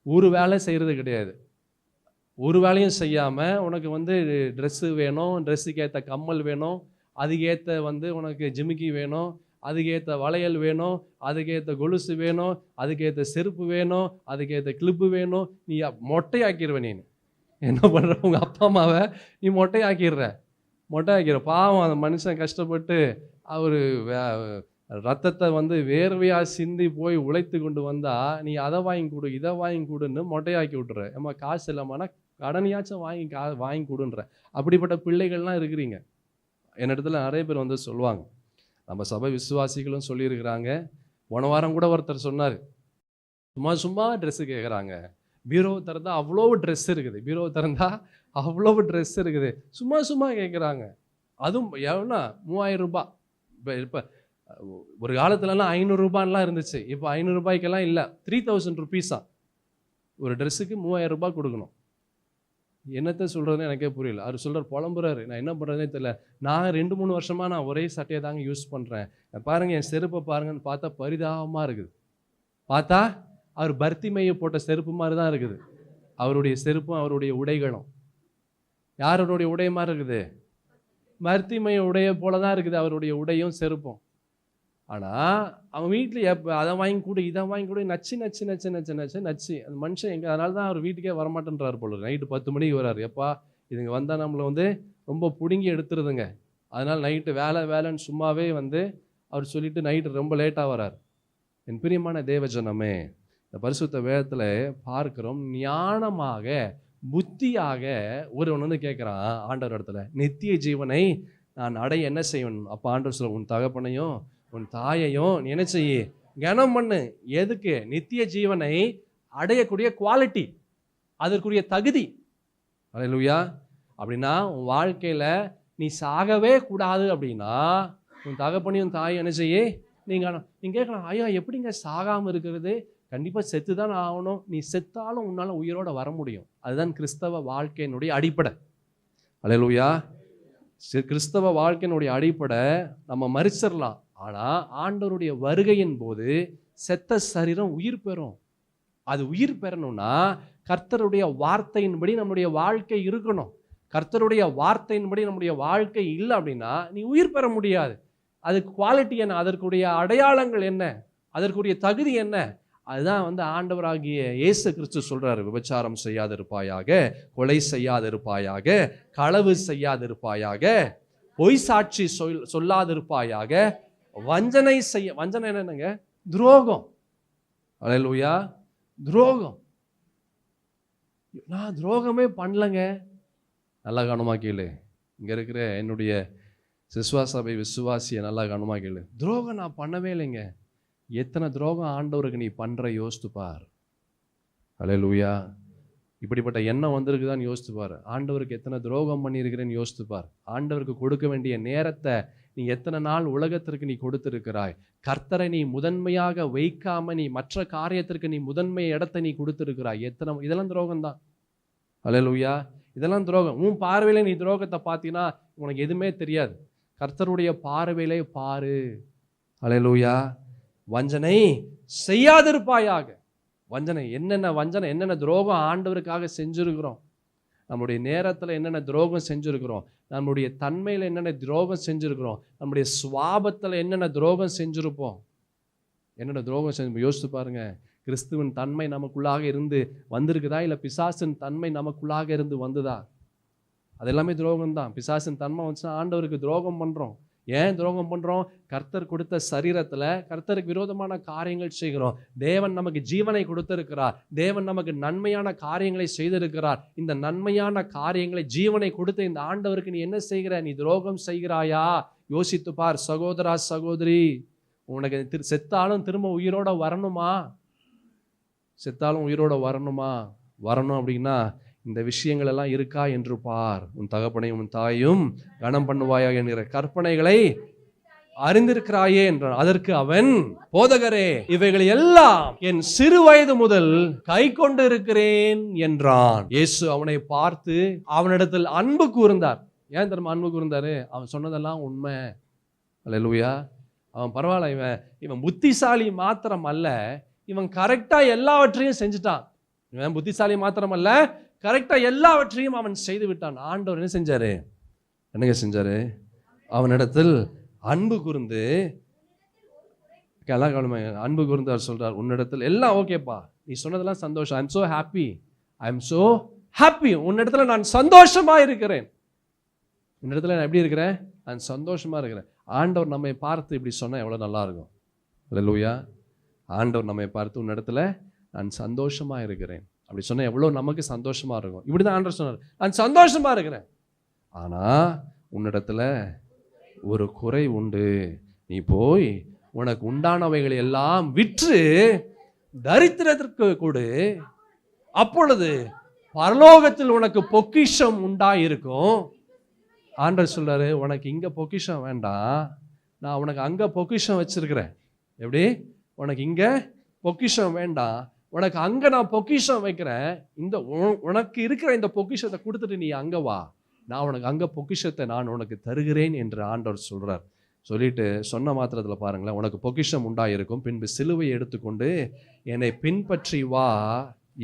ஒரு வேலை செய்கிறது கிடையாது. ஒரு வேலையும் செய்யாமல் உனக்கு வந்து ட்ரெஸ்ஸு வேணும், ட்ரெஸ்ஸுக்கு ஏற்ற கம்மல் வேணும், அதுக்கேற்ற வந்து உனக்கு ஜிமிக்கி வேணும், அதுக்கேற்ற வளையல் வேணும், அதுக்கேற்ற கொலுசு வேணும், அதுக்கேற்ற செருப்பு வேணும், அதுக்கேற்ற கிளிப்பு வேணும். நீ மொட்டையாக்கிடுவ. நீ என்ன பண்ணுற? உங்கள் அப்பா அம்மாவை நீ மொட்டையாக்கிற. பாவம், அந்த மனுஷன் கஷ்டப்பட்டு அவர் ரத்தத்தை வந்து வேர்வையாக சிந்தி போய் உழைத்து கொண்டு வந்தால் நீ அதை வாங்கி கொடு, இதை வாங்கி கொடுன்னு மொட்டையாக்கி விட்டுற. ஏம்மா காசு இல்லாமன்னா கடனையாச்சும் வாங்கி கொடுன்ற. அப்படிப்பட்ட பிள்ளைகள்லாம் இருக்கிறீங்க. என்னிடத்துல நிறைய பேர் வந்து சொல்லுவாங்க, நம்ம சபை விசுவாசிகளும் சொல்லியிருக்கிறாங்க. போன வாரம் கூட ஒருத்தர் சொன்னார், சும்மா ட்ரெஸ்ஸு கேட்குறாங்க. பீரோவை திறந்தா அவ்வளோ ட்ரெஸ் இருக்குது, சும்மா கேட்குறாங்க. அதுவும் எவ்வளோனா 3000 ரூபாய். இப்போ ஒரு காலத்துலலாம் 500 ரூபான்லாம் இருந்துச்சு. இப்போ 500 ரூபாய்க்கெல்லாம் இல்லை, 3000 ருபீஸா ஒரு ட்ரெஸ்ஸுக்கு 3000 ரூபாய் கொடுக்கணும். என்னத்தை சொல்கிறதுன்னு எனக்கே புரியல. அவர் சொல்கிறார், புலம்புறாரு, நான் என்ன பண்ணுறதுனே தெரியல. நான் 2-3 வருஷமாக நான் ஒரே சட்டையை தாங்க யூஸ் பண்ணுறேன். பாருங்கள், என் செருப்பை பாருங்கன்னு பார்த்தா பரிதாபமாக இருக்குது. பார்த்தா அவர் பர்த்திமையை போட்ட செருப்பு மாதிரி தான் இருக்குது. அவருடைய செருப்பும் அவருடைய உடைகளும் யாருடைய உடை மாதிரி இருக்குது? பர்த்திமைய உடைய போல தான் இருக்குது அவருடைய உடையும் செருப்பும். ஆனால் அவன் வீட்டில் அதை வாங்கி கொடு, இதை வாங்கி கொடு, நச்சு அந்த மனுஷன் எங்கே. அதனால தான் அவர் வீட்டுக்கே வரமாட்டேன்றார் போல. நைட்டு 10 மணிக்கு வர்றாரு. எப்பா இதுங்க வந்தால் நம்மளை வந்து ரொம்ப பிடுங்கி எடுத்துருதுங்க. அதனால் நைட்டு வேலைன்னு சும்மாவே வந்து அவர் சொல்லிவிட்டு நைட்டு ரொம்ப லேட்டாக வர்றார். என் பிரியமான தேவஜனமே, இந்த பரிசுத்த வேதத்தில் பார்க்கிறோம், ஞானமாக புத்தியாக ஒருவன் வந்து கேட்குறான் ஆண்டவர் இடத்துல, நித்திய ஜீவனை நான் அடைய என்ன செய்யணும்? அப்போ ஆண்டவர் சொல்ல, உன் தகப்பனையும் உன் தாயையும் நீ என்ன செய்ய? கனம் பண்ணு. எதுக்கு? நித்திய ஜீவனை அடையக்கூடிய குவாலிட்டி, அதற்குரிய தகுதி. அல்லேலூயா. அப்படின்னா உன் வாழ்க்கையில் நீ சாகவே கூடாது அப்படின்னா உன் தகப்பனையும் தாயும் என்ன செய்ய? நீங்கள் கேட்கலாம், ஐயா எப்படிங்க சாகாமல் இருக்கிறது? கண்டிப்பாக செத்து தான் ஆகணும். நீ செத்தாலும் உன்னால் உயிரோட வர முடியும். அதுதான் கிறிஸ்தவ வாழ்க்கையினுடைய அடிப்படை. அல்லேலூயா. கிறிஸ்தவ வாழ்க்கையினுடைய அடிப்படை. நம்ம மரிச்சிடலாம், ஆனால் ஆண்டவருடைய வருகையின் போது செத்த சரீரம் உயிர் பெறும். அது உயிர் பெறணும்னா கர்த்தருடைய வார்த்தையின்படி நம்முடைய வாழ்க்கை இருக்கணும். கர்த்தருடைய வார்த்தையின்படி நம்முடைய வாழ்க்கை இல்லை அப்படின்னா நீ உயிர் பெற முடியாது. அதுக்கு குவாலிட்டி என்ன, அதற்குரிய அடையாளங்கள் என்ன, அதற்குரிய தகுதி என்ன? அதுதான் ஆண்டவராகிய இயேசு கிறிஸ்து சொல்றாரு. விபச்சாரம் செய்யாதிருப்பாயாக, கொலை செய்யாதிருப்பாயாக, களவு செய்யாதிருப்பாயாக, பொய் சாட்சி சொல்லாதிருப்பாயாக, வஞ்சனை என்னங்க? துரோகம். அல்லேலூயா. துரோகம். நான் துரோகமே பண்ணலங்க. நல்லா கவனமா கேளு. இங்க இருக்கிற என்னுடைய சிஸ்வா சபை விசுவாசியை நல்லா கவனமா கேளு. துரோகம் நான் பண்ணவே இல்லைங்க. எத்தனை துரோகம் ஆண்டவருக்கு நீ பண்ற யோசித்து பார். அல்லேலூயா. இப்படிப்பட்ட எண்ணம் வந்திருக்குதான்னு யோசித்து பார். ஆண்டவருக்கு எத்தனை துரோகம் பண்ணியிருக்கிறேன்னு யோசித்து பார். ஆண்டவருக்கு கொடுக்க வேண்டிய நேரத்தை நீ எத்தனை நாள் உலகத்திற்கு நீ கொடுத்திருக்கிறாய். கர்த்தரை நீ முதன்மையாக வைக்காம நீ மற்ற காரியத்திற்கு நீ முதன்மை இடத்தை நீ கொடுத்திருக்கிறாய். இதெல்லாம் துரோகம் தான். அல்லேலூயா. இதெல்லாம் துரோகம். உன் பார்வையில நீ துரோகத்தை பார்த்தீங்கன்னா உனக்கு எதுவுமே தெரியாது. கர்த்தருடைய பார்வையிலே பாரு. அல்லேலூயா. வஞ்சனை செய்யாதிருப்பாயாக. வஞ்சனை என்னென்ன துரோகம் ஆண்டவருக்காக செஞ்சிருக்கிறோம். நம்முடைய நேரத்தில் என்னென்ன துரோகம் செஞ்சுருக்கிறோம், நம்முடைய தன்மையில் என்னென்ன துரோகம் செஞ்சுருக்கிறோம், நம்முடைய சுவாபத்தில் என்னென்ன துரோகம் செஞ்சுருப்போம். என்னென்ன துரோகம் செஞ்சு யோசித்து பாருங்க. கிறிஸ்துவின் தன்மை நமக்குள்ளாக இருந்து வந்திருக்குதா, இல்லை பிசாசின் தன்மை நமக்குள்ளாக இருந்து வந்துதா? அது எல்லாமே துரோகம் தான். பிசாசின் தன்மை வந்துச்சுன்னா ஆண்டவருக்கு துரோகம் பண்ணுறோம். ஏன் துரோகம் பண்ணுறோம்? கர்த்தர் கொடுத்த சரீரத்தில் கர்த்தருக்கு விரோதமான காரியங்கள் செய்கிறோம். தேவன் நமக்கு ஜீவனை கொடுத்திருக்கிறார். தேவன் நமக்கு நன்மையான காரியங்களை செய்திருக்கிறார். இந்த நன்மையான காரியங்களை ஜீவனை கொடுத்த இந்த ஆண்டவருக்கு நீ என்ன செய்கிற? நீ துரோகம் செய்கிறாயா? யோசித்து பார் சகோதரா, சகோதரி. உனக்கு செத்தாலும் திரும்ப உயிரோட வரணுமா? செத்தாலும் உயிரோட வரணுமா? வரணும் அப்படின்னா இந்த விஷயங்கள் எல்லாம் இருக்கா என்று பார். உன் தகப்பனையும் உன் தாயும் கனம் பண்ணுவாயா என்கிற கற்பனைகளை அறிந்திருக்கிறாயே என்றான். அதற்கு அவன், போதகரே, இவைகளை எல்லாம் என் சிறு வயது முதல் கை கொண்டு இருக்கிறேன் என்றான். இயேசு அவனை பார்த்து அவனிடத்தில் அன்பு கூர்ந்தார். ஏன் தெரியுமா அன்பு கூர்ந்தாரு? அவன் சொன்னதெல்லாம் உண்மை. அல்லேலூயா. அவன் பரவாயில்ல, இவன் புத்திசாலி மாத்திரம் அல்ல, இவன் கரெக்டா எல்லாவற்றையும் செஞ்சுட்டான். இவன் புத்திசாலி மாத்திரம் அல்ல, கரெக்டா எல்லாவற்றையும் அவன் செய்து விட்டான். ஆண்டவர் என்ன செஞ்சாரு? என்னங்க செஞ்சாரு? அவனிடத்தில் அன்பு கூர்ந்து, அன்பு கூர்ந்து அவர் சொல்றார், உன்னிடத்தில் எல்லாம் ஓகேப்பா, நீ சொன்னதெல்லாம் சந்தோஷம். I am so happy, I am so happy. உன்னிடத்துல நான் சந்தோஷமா இருக்கிறேன். உன்னிடத்துல நான் எப்படி இருக்கிறேன்? நான் சந்தோஷமா இருக்கிறேன். ஆண்டவர் நம்மை பார்த்து இப்படி சொன்னா எவ்வளவு நல்லா இருக்கும். அல்லேலூயா. ஆண்டவர் நம்மை பார்த்து உன்னிடத்துல நான் சந்தோஷமா இருக்கிறேன் அப்படி சொன்னா எவ்வளோ நமக்கு சந்தோஷமா இருக்கும். இப்படிதான் ஆண்டவர் சொன்னார், நான் சந்தோஷமா இருக்கிறேன், ஆனா உன்னிடத்துல ஒரு குறை உண்டு. நீ போய் உனக்கு உண்டானவைகளை எல்லாம் விற்று தரித்திரத்திற்கு கொடு, அப்பொழுது பரலோகத்தில் உனக்கு பொக்கிஷம் உண்டாயிருக்கும். ஆண்டவர் சொல்றாரு, உனக்கு இங்க பொக்கிஷம் வேண்டாம், நான் உனக்கு அங்க பொக்கிஷம் வச்சிருக்கிறேன். எப்படி? உனக்கு இங்க பொக்கிஷம் வேண்டாம், உனக்கு அங்க நான் பொக்கிஷம் வைக்கிறேன். இந்த உனக்கு இருக்கிற இந்த பொக்கிஷத்தை கொடுத்துட்டு நீ அங்க வா, நான் உனக்கு அங்க பொக்கிஷத்தை நான் உனக்கு தருகிறேன் என்று ஆண்டவர் சொல்றார். சொல்லிட்டு சொன்ன மாத்திரத்துல பாருங்களேன், உனக்கு பொக்கிஷம் உண்டாயிருக்கும், பின்பு சிலுவையை எடுத்துக்கொண்டு என்னை பின்பற்றி வா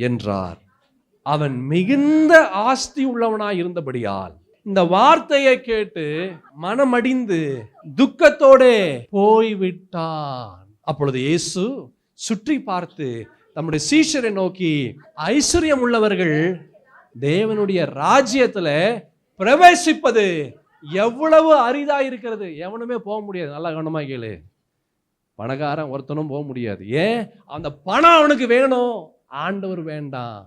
என்றார். அவன் மிகுந்த ஆஸ்தி உள்ளவனாய் இருந்தபடியால் இந்த வார்த்தையை கேட்டு மனமடிந்து துக்கத்தோடு போய்விட்டான். அப்பொழுது இயேசு சுற்றி பார்த்து நம்முடைய சீஷரை நோக்கி, ஐஸ்வர்யம் உள்ளவர்கள் தேவனுடைய ராஜ்யத்துல பிரவேசிப்பது எவ்வளவு அரிதா இருக்கிறது. எவனுமே போக முடியாது. நல்லா கவனமா கேளு. பணக்காரன் ஒருத்தனும் போக முடியாது. ஏன்? அந்த பணம் அவனுக்கு வேணும், ஆண்டவர் வேண்டாம்.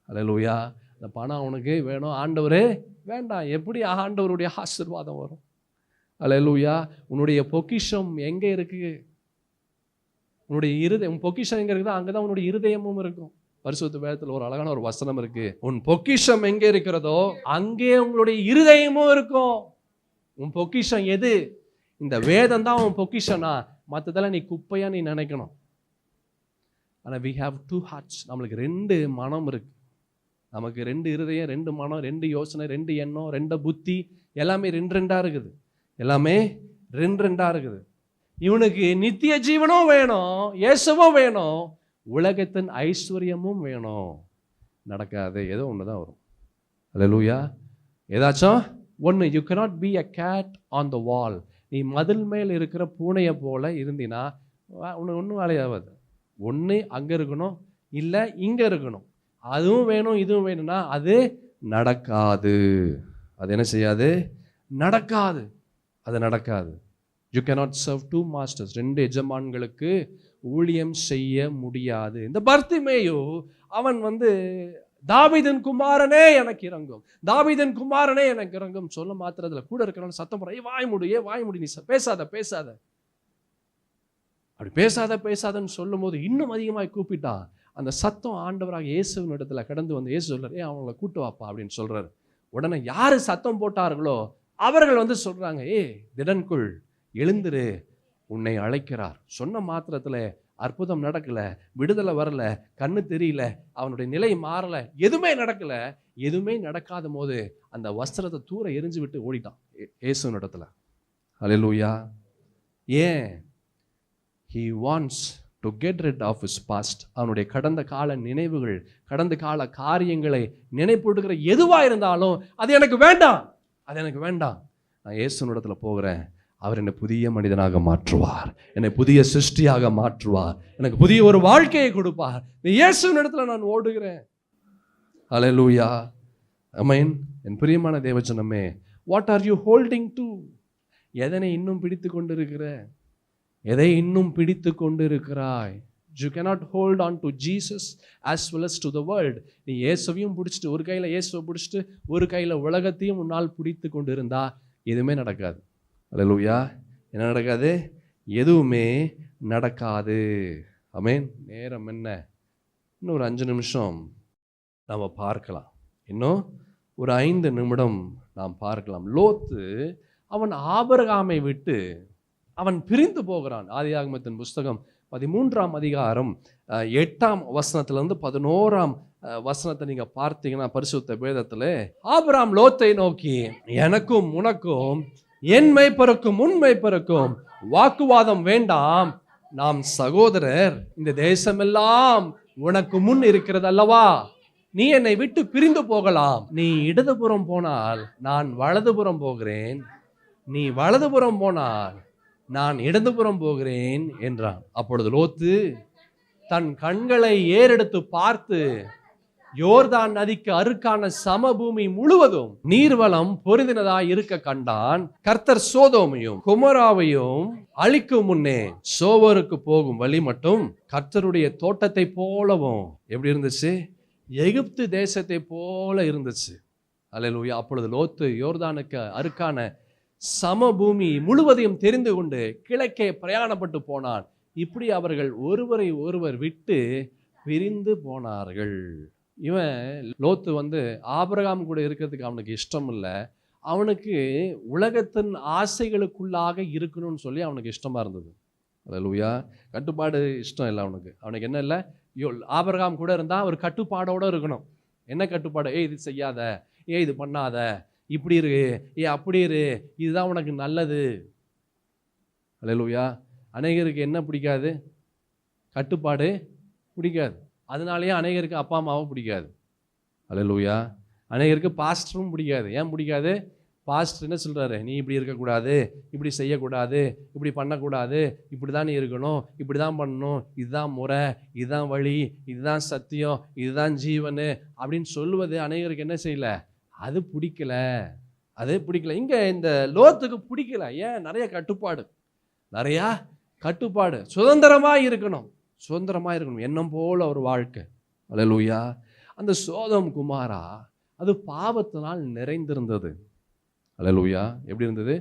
அல்லேலூயா. அந்த பணம் அவனுக்கு வேணும், ஆண்டவரே வேண்டாம். எப்படி ஆண்டவருடைய ஆசீர்வாதம் வரும்? அல்லேலூயா. உன்னுடைய பொக்கிஷம் எங்க இருக்கு? உன்னுடைய இருதயம், உன் பொக்கிஷம் எங்க இருக்குதோ அங்கதான் உன்னுடைய இருதயமும் இருக்கும். பரிசுத்த வேதத்தில் ஒரு அழகான ஒரு வசனம் இருக்கு, உன் பொக்கிஷம் எங்கே இருக்கிறதோ அங்கே உங்களுடைய இருதயமும் இருக்கும். உன் பொக்கிஷம் எது? இந்த வேதம் தான் உன் பொக்கிஷம்னா மற்றதெல்லாம் நீ குப்பையா நீ நினைக்கணும். ஆனா we have two hearts. நம்மளுக்கு ரெண்டு மனம் இருக்கு. நமக்கு ரெண்டு இருதயம், ரெண்டு மனம், ரெண்டு யோசனை, ரெண்டு எண்ணம், ரெண்டு புத்தி, எல்லாமே ரெண்டு ரெண்டா இருக்குது. எல்லாமே ரெண்டு ரெண்டா இருக்குது. இவனுக்கு நித்திய ஜீவனும் வேணும், இயேசுவும் வேணும், உலகத்தின் ஐஸ்வர்யமும் வேணும். நடக்காது. ஏதோ ஒன்று தான் வரும். அல்லேலூயா. ஏதாச்சும் ஒன்று. You cannot be a cat on the wall. நீ மதில் மேல் இருக்கிற பூனையை போல இருந்தினா உனக்கு ஒன்றும் வேலையாகாது. ஒன்று அங்கே இருக்கணும், இல்லை இங்கே இருக்கணும். அதுவும் வேணும் இதுவும் வேணும்னா அது நடக்காது. அது என்ன செய்யாது? நடக்காது. அது நடக்காது. You cannot serve two masters. 2 எஜமான்களுக்கு ஊழியம் செய்ய முடியாது. இந்த பர்த்திமேயு அவன் தாவீதின் குமாரனே எனக்கு இறங்கும், தாவீதின் குமாரனே எனக்கு இறங்கும் சொல்ல மாத்திரத்துல கூட இருக்கிறவன் சத்தம் போடுற, வாய் மூடி, நீ பேசாத. அப்படி பேசாதன்னு சொல்லும் போது இன்னும் அதிகமாக கூப்பிட்டான். அந்த சத்தம் ஆண்டவராக இயேசுவின் இடத்துல கடந்து வந்து இயேசு சொல்றாரு, அவங்கள கூட்டு வாப்பா அப்படின்னு சொல்றாரு. உடனே யாரு சத்தம் போட்டார்களோ அவர்கள் சொல்றாங்க, திடன்குள் எழுந்திரு, உன்னை அழைக்கிறார். சொன்ன மாத்திரத்துல அற்புதம் நடக்கல, விடுதலை வரல, கண்ணு தெரியல, அவனுடைய நிலை மாறல, எதுவுமே நடக்கல. எதுவுமே நடக்காத போது அந்த வஸ்திரத்தை தூர எரிஞ்சு விட்டு ஓடிட்டான் இயேசுவின் இடத்துல. அல்லேலூயா. ஏன்? he wants to get rid of his past. அவனுடைய கடந்த கால நினைவுகள், கடந்த கால காரியங்களை நினைப்பூட்டுகிற எதுவா இருந்தாலும் அது எனக்கு வேண்டாம். நான் இயேசுவின் இடத்துல போகிறேன். அவர் என்னை புதிய மனிதனாக மாற்றுவார், என்னை புதிய சிருஷ்டியாக மாற்றுவார், எனக்கு புதிய ஒரு வாழ்க்கையை கொடுப்பார். இயேசுவின் இடத்துல நான் ஓடுகிறேன். அல்லேலூயா. ஆமென். என் பிரியமான தேவஜனமே, what are you holding to? எதனை இன்னும் பிடித்து கொண்டிருக்கிற? எதை இன்னும் பிடித்து கொண்டிருக்கிறாய்? You cannot hold on to Jesus as well as to the world. நீ இயேசுவையும் பிடிச்சிட்டு ஒரு கையில் இயேசுவை பிடிச்சிட்டு ஒரு கையில் உலகத்தையும் உன்னால் பிடித்து கொண்டு இருந்தா எதுவுமே நடக்காது. அல்லேலூயா. என்ன நடக்காது? எதுவுமே நடக்காது. ஆமென். நேரம் என்ன? இன்னும் ஒரு 5 நிமிஷம் நாம் பார்க்கலாம். இன்னும் ஒரு 5 நிமிடம் நாம் பார்க்கலாம். லோத்து அவன் ஆபிரகாமை விட்டு அவன் பிரிந்து போகிறான். ஆதியாகமத்தின் புஸ்தகம் 13ஆம் அதிகாரம் 8ஆம் வசனத்திலிருந்து 11ஆம் வசனத்தை நீங்க பார்த்தீங்கன்னா பரிசுத்த வேதத்துல ஆபிரகாம் லோத்தை நோக்கி, எனக்கும் உனக்கும் என் மேய்ப்பருக்கும் உன் மேய்ப்பருக்கும் வாக்குவாதம் வேண்டாம், நாம் சகோதரர், இந்த தேசமெல்லாம் உனக்கு முன் இருக்கிறது அல்லவா, நீ என்னை விட்டு பிரிந்து போகலாம், நீ இடதுபுறம் போனால் நான் வலதுபுறம் போகிறேன், நீ வலதுபுறம் போனால் நான் இடதுபுறம் போகிறேன் என்றான். அப்பொழுது லோத்து தன் கண்களை ஏறெடுத்து பார்த்து யோர்தான் நதிக்கு அருகான சமபூமி முழுவதும் நீர்வளம் பொருந்தினதாய் இருக்க கண்டான். கர்த்தர் சோதோமையும் குமராவையும் அழிக்கும் முன்னே சோவருக்கு போகும் வழி மட்டும் கர்த்தருடைய தோட்டத்தை போலவும் எப்படி இருந்துச்சு? எகிப்து தேசத்தை போல இருந்துச்சு. அல்லேலூயா. அப்பொழுது லோத்து யோர்தானுக்கு அருகான சமபூமி முழுவதையும் தெரிந்து கொண்டு கிழக்கே பிரயாணப்பட்டு போனான். இப்படி அவர்கள் ஒருவரை ஒருவர் விட்டு பிரிந்து போனார்கள். இவன் லோத்து ஆபிரகாம் கூட இருக்கிறதுக்கு அவனுக்கு இஷ்டம் இல்லை. அவனுக்கு உலகத்தின் ஆசைகளுக்குள்ளாக இருக்கணும்னு சொல்லி அவனுக்கு இஷ்டமா இருந்தது. அல்லேலூயா. கட்டுப்பாடு இஷ்டம் இல்லை அவனுக்கு. அவனுக்கு என்ன இல்லை? ஆபிரகாம் கூட இருந்தால் ஒரு கட்டுப்பாடோடு இருக்கணும். என்ன கட்டுப்பாடு? இது செய்யாத, இது பண்ணாத, இப்படி இரு, அப்படி இரு, இதுதான் உனக்கு நல்லது. அல்லேலூயா. அநேகருக்கு என்ன பிடிக்காது? கட்டுப்பாடு பிடிக்காது. அதனாலேயே அநேகருக்கு அப்பா அம்மாவும் பிடிக்காது. அல்லேலூயா. அநேகருக்கு பாஸ்டரும் பிடிக்காது. ஏன் பிடிக்காது? பாஸ்டர் என்ன சொல்கிறாரு? நீ இப்படி இருக்கக்கூடாது, இப்படி செய்யக்கூடாது, இப்படி பண்ணக்கூடாது, இப்படி தான் நீ இருக்கணும், இப்படி தான் பண்ணணும், இதுதான் முறை, இதுதான் வழி, இதுதான் சத்தியம், இதுதான் ஜீவன் அப்படின்னு சொல்லுவது அநேகருக்கு என்ன செய்யலை? அது பிடிக்கல. இங்கே இந்த லோத்துக்கு பிடிக்கல. ஏன்? நிறைய கட்டுப்பாடு. சுதந்திரமாக இருக்கணும், எண்ணம் போல ஒரு வாழ்க்கை. அல்லேலூயா. அந்த சோதம் குமாரா அது பாவத்தினால் நிறைந்திருந்தது. அல்லேலூயா. எப்படி இருந்தது?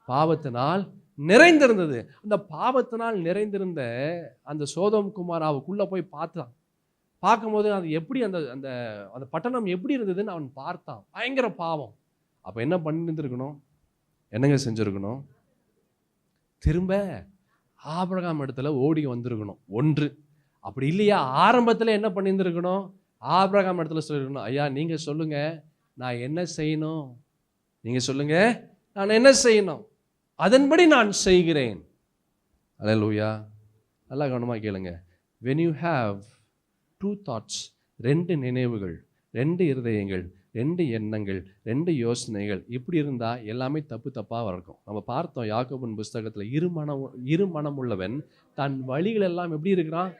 பாவத்தினால் நிறைந்திருந்தது. அந்த பாவத்தினால் நிறைந்திருந்த அந்த சோதம் குமாராவுக்குள்ள போய் பார்க்கும்போது அது எப்படி அந்த அந்த பட்டணம் எப்படி இருந்ததுன்னு அவன் பார்த்தான். பயங்கர பாவம். அப்போ என்ன பண்ணியிருந்துருக்கணும்? என்னங்க செஞ்சுருக்கணும்? திரும்ப ஆபிரகாம் இடத்துல ஓடி வந்திருக்கணும். ஒன்று. அப்படி இல்லையா, ஆரம்பத்தில் என்ன பண்ணியிருந்துருக்கணும்? ஆபிரகாம் இடத்துல சொல்லியிருக்கணும், ஐயா நீங்கள் சொல்லுங்க நான் என்ன செய்யணும், நீங்கள் சொல்லுங்க நான் என்ன செய்யணும், அதன்படி நான் செய்கிறேன். அல்லேலூயா. நல்லா கவனமாக கேளுங்க. when you have 2 தாட்ஸ், 2 நினைவுகள், 2 இருதயங்கள், 2 எண்ணங்கள், 2 யோசனைகள். இப்படி இருந்தால் எல்லாமே தப்பு தப்பாக இருக்கும். நம்ம பார்த்தோம் யாக்கோபின் புஸ்தகத்தில், இரு மனம் உள்ளவன் தன் வழிகள் எல்லாம் எப்படி இருக்கிறான்?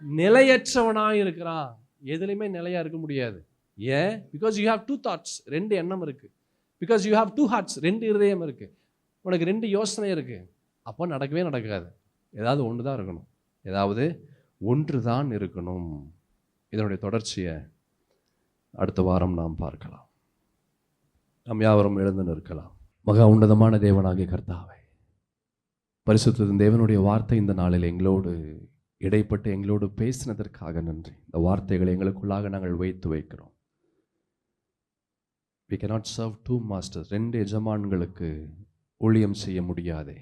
நிலையற்றவனாக இருக்கிறான். எதுலையுமே நிலையாக இருக்க முடியாது. ஏன்? பிகாஸ் யூ ஹாவ் 2 தாட்ஸ், 2 எண்ணம் இருக்குது. பிகாஸ் யூ ஹாவ் 2 ஹார்ட்ஸ், 2 இருதயம் இருக்குது. உனக்கு 2 யோசனை இருக்குது. அப்போ நடக்கவே நடக்காது. ஏதாவது ஒன்று தான் இருக்கணும். ஏதாவது ஒன்று தான் இருக்கணும். இதனுடைய தொடர்ச்சியை அடுத்த வாரம் நாம் பார்க்கலாம். நாம் யாவரும் எழுந்து நிற்கலாம். மகா உன்னதமான தேவனாகிய கர்த்தாவே, பரிசுத்தத்தின் தேவனுடைய வார்த்தை இந்த நாளில் எங்களோடு இடைப்பட்டு எங்களோடு பேசினதற்காக நன்றி. இந்த வார்த்தைகளை எங்களுக்குள்ளாக நாங்கள் வைக்கிறோம். We cannot serve 2 masters. 2 எஜமான்களுக்கு ஊழியம் செய்ய முடியாதே.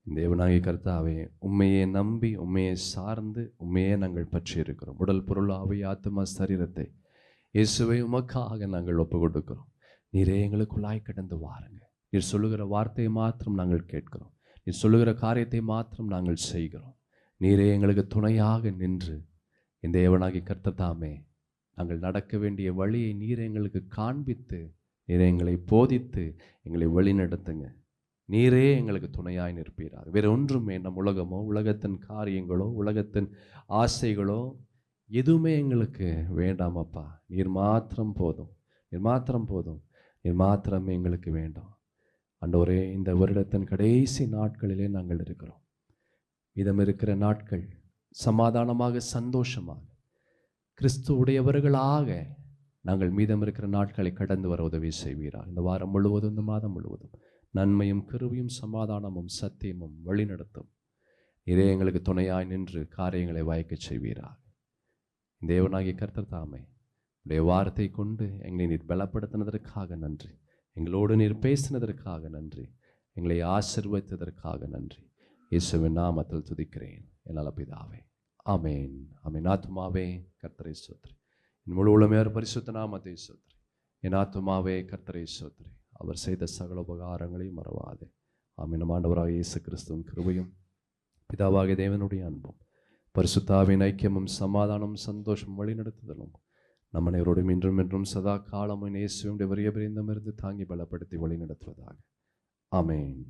தேவனாகிய கர்த்தாவே, உண்மையை நம்பி உண்மையை சார்ந்து உண்மையே நாங்கள் பற்றி இருக்கிறோம். உடல், பொருள், ஆவி, ஆத்மா, சரீரத்தை இயேசுவை உமக்காக நாங்கள் ஒப்பு கொடுக்கிறோம். நீரே எங்களுக்குள்ளாய் கடந்து வாருங்க. நீர் சொல்லுகிற வார்த்தையை மாத்திரம் நாங்கள் கேட்கிறோம். நீர் சொல்லுகிற காரியத்தை மாத்திரம் நாங்கள் செய்கிறோம். நீரே எங்களுக்கு துணையாக நின்று இந்த தேவனாகிய கர்த்தர் தாமே நாங்கள் நடக்க வேண்டிய வழியை நீர் எங்களுக்கு காண்பித்து, நீரே எங்களை போதித்து எங்களை வழிநடத்துங்க. நீரே எங்களுக்கு துணையாய் நிற்பீராக. வேறு ஒன்றுமே நம் உலகமோ, உலகத்தின் காரியங்களோ, உலகத்தின் ஆசைகளோ எதுவுமே எங்களுக்கு வேண்டாமப்பா. நீர் மாத்திரம் போதும், நீர் மாத்திரம் போதும், நீர் மாத்திரம் எங்களுக்கு வேண்டாம். ஆண்டவரே, இந்த வருடத்தின் கடைசி நாட்களிலே நாங்கள் இருக்கிறோம். மீதம் இருக்கிற நாட்கள் சமாதானமாக, சந்தோஷமாக, கிறிஸ்து உடையவர்களாக நாங்கள் மீதம் இருக்கிற நாட்களை கடந்து வர உதவி செய்வீராக. இந்த வாரம் முழுவதும், இந்த மாதம் முழுவதும் நன்மையும் கிருபையும் சமாதானமும் சத்தியமும் வழிநடத்தும். இதே எங்களுக்கு துணையாய் நின்று காரியங்களை வாய்க்க செய்வீராக. தேவனாகிய கர்த்தர் தாமே உடைய வார்த்தை கொண்டு எங்களை நீர் பலப்படுத்தினதற்காக நன்றி. எங்களோடு நீர் பேசினதற்காக நன்றி. எங்களை ஆசீர்வதித்ததற்காக நன்றி. இயேசுவின் நாமத்தில் துதிக்கிறேன் என் நல்ல பிதாவே. ஆமேன், ஆமேன். ஆத்துமாவே கர்த்தரை ஸ்தோத்திரி. என் முழு உள்ளமையார் பரிசுத்த நாமத்தை ஸ்தோத்திரி. என் ஆத்துமாவே கர்த்தரை ஸ்தோத்திரி. அவர் செய்த சகல உபகாரங்களையும் மறவாதே. ஆமென். நம் ஆண்டவராகிய இயேசு கிறிஸ்துவின் கிருபையும் பிதாவாகிய தேவனுடைய அன்பும் பரிசுத்தாவின் ஐக்கியமும் சமாதானமும் சந்தோஷம் வழிநடத்துதலும் நம் அனைவரோடும் இன்றும் என்றும் சதா காலமும் இயேசுவினுடைய வரிய பிரிந்தமிருந்து தாங்கி பலப்படுத்தி வழிநடத்துவதாக. ஆமென்.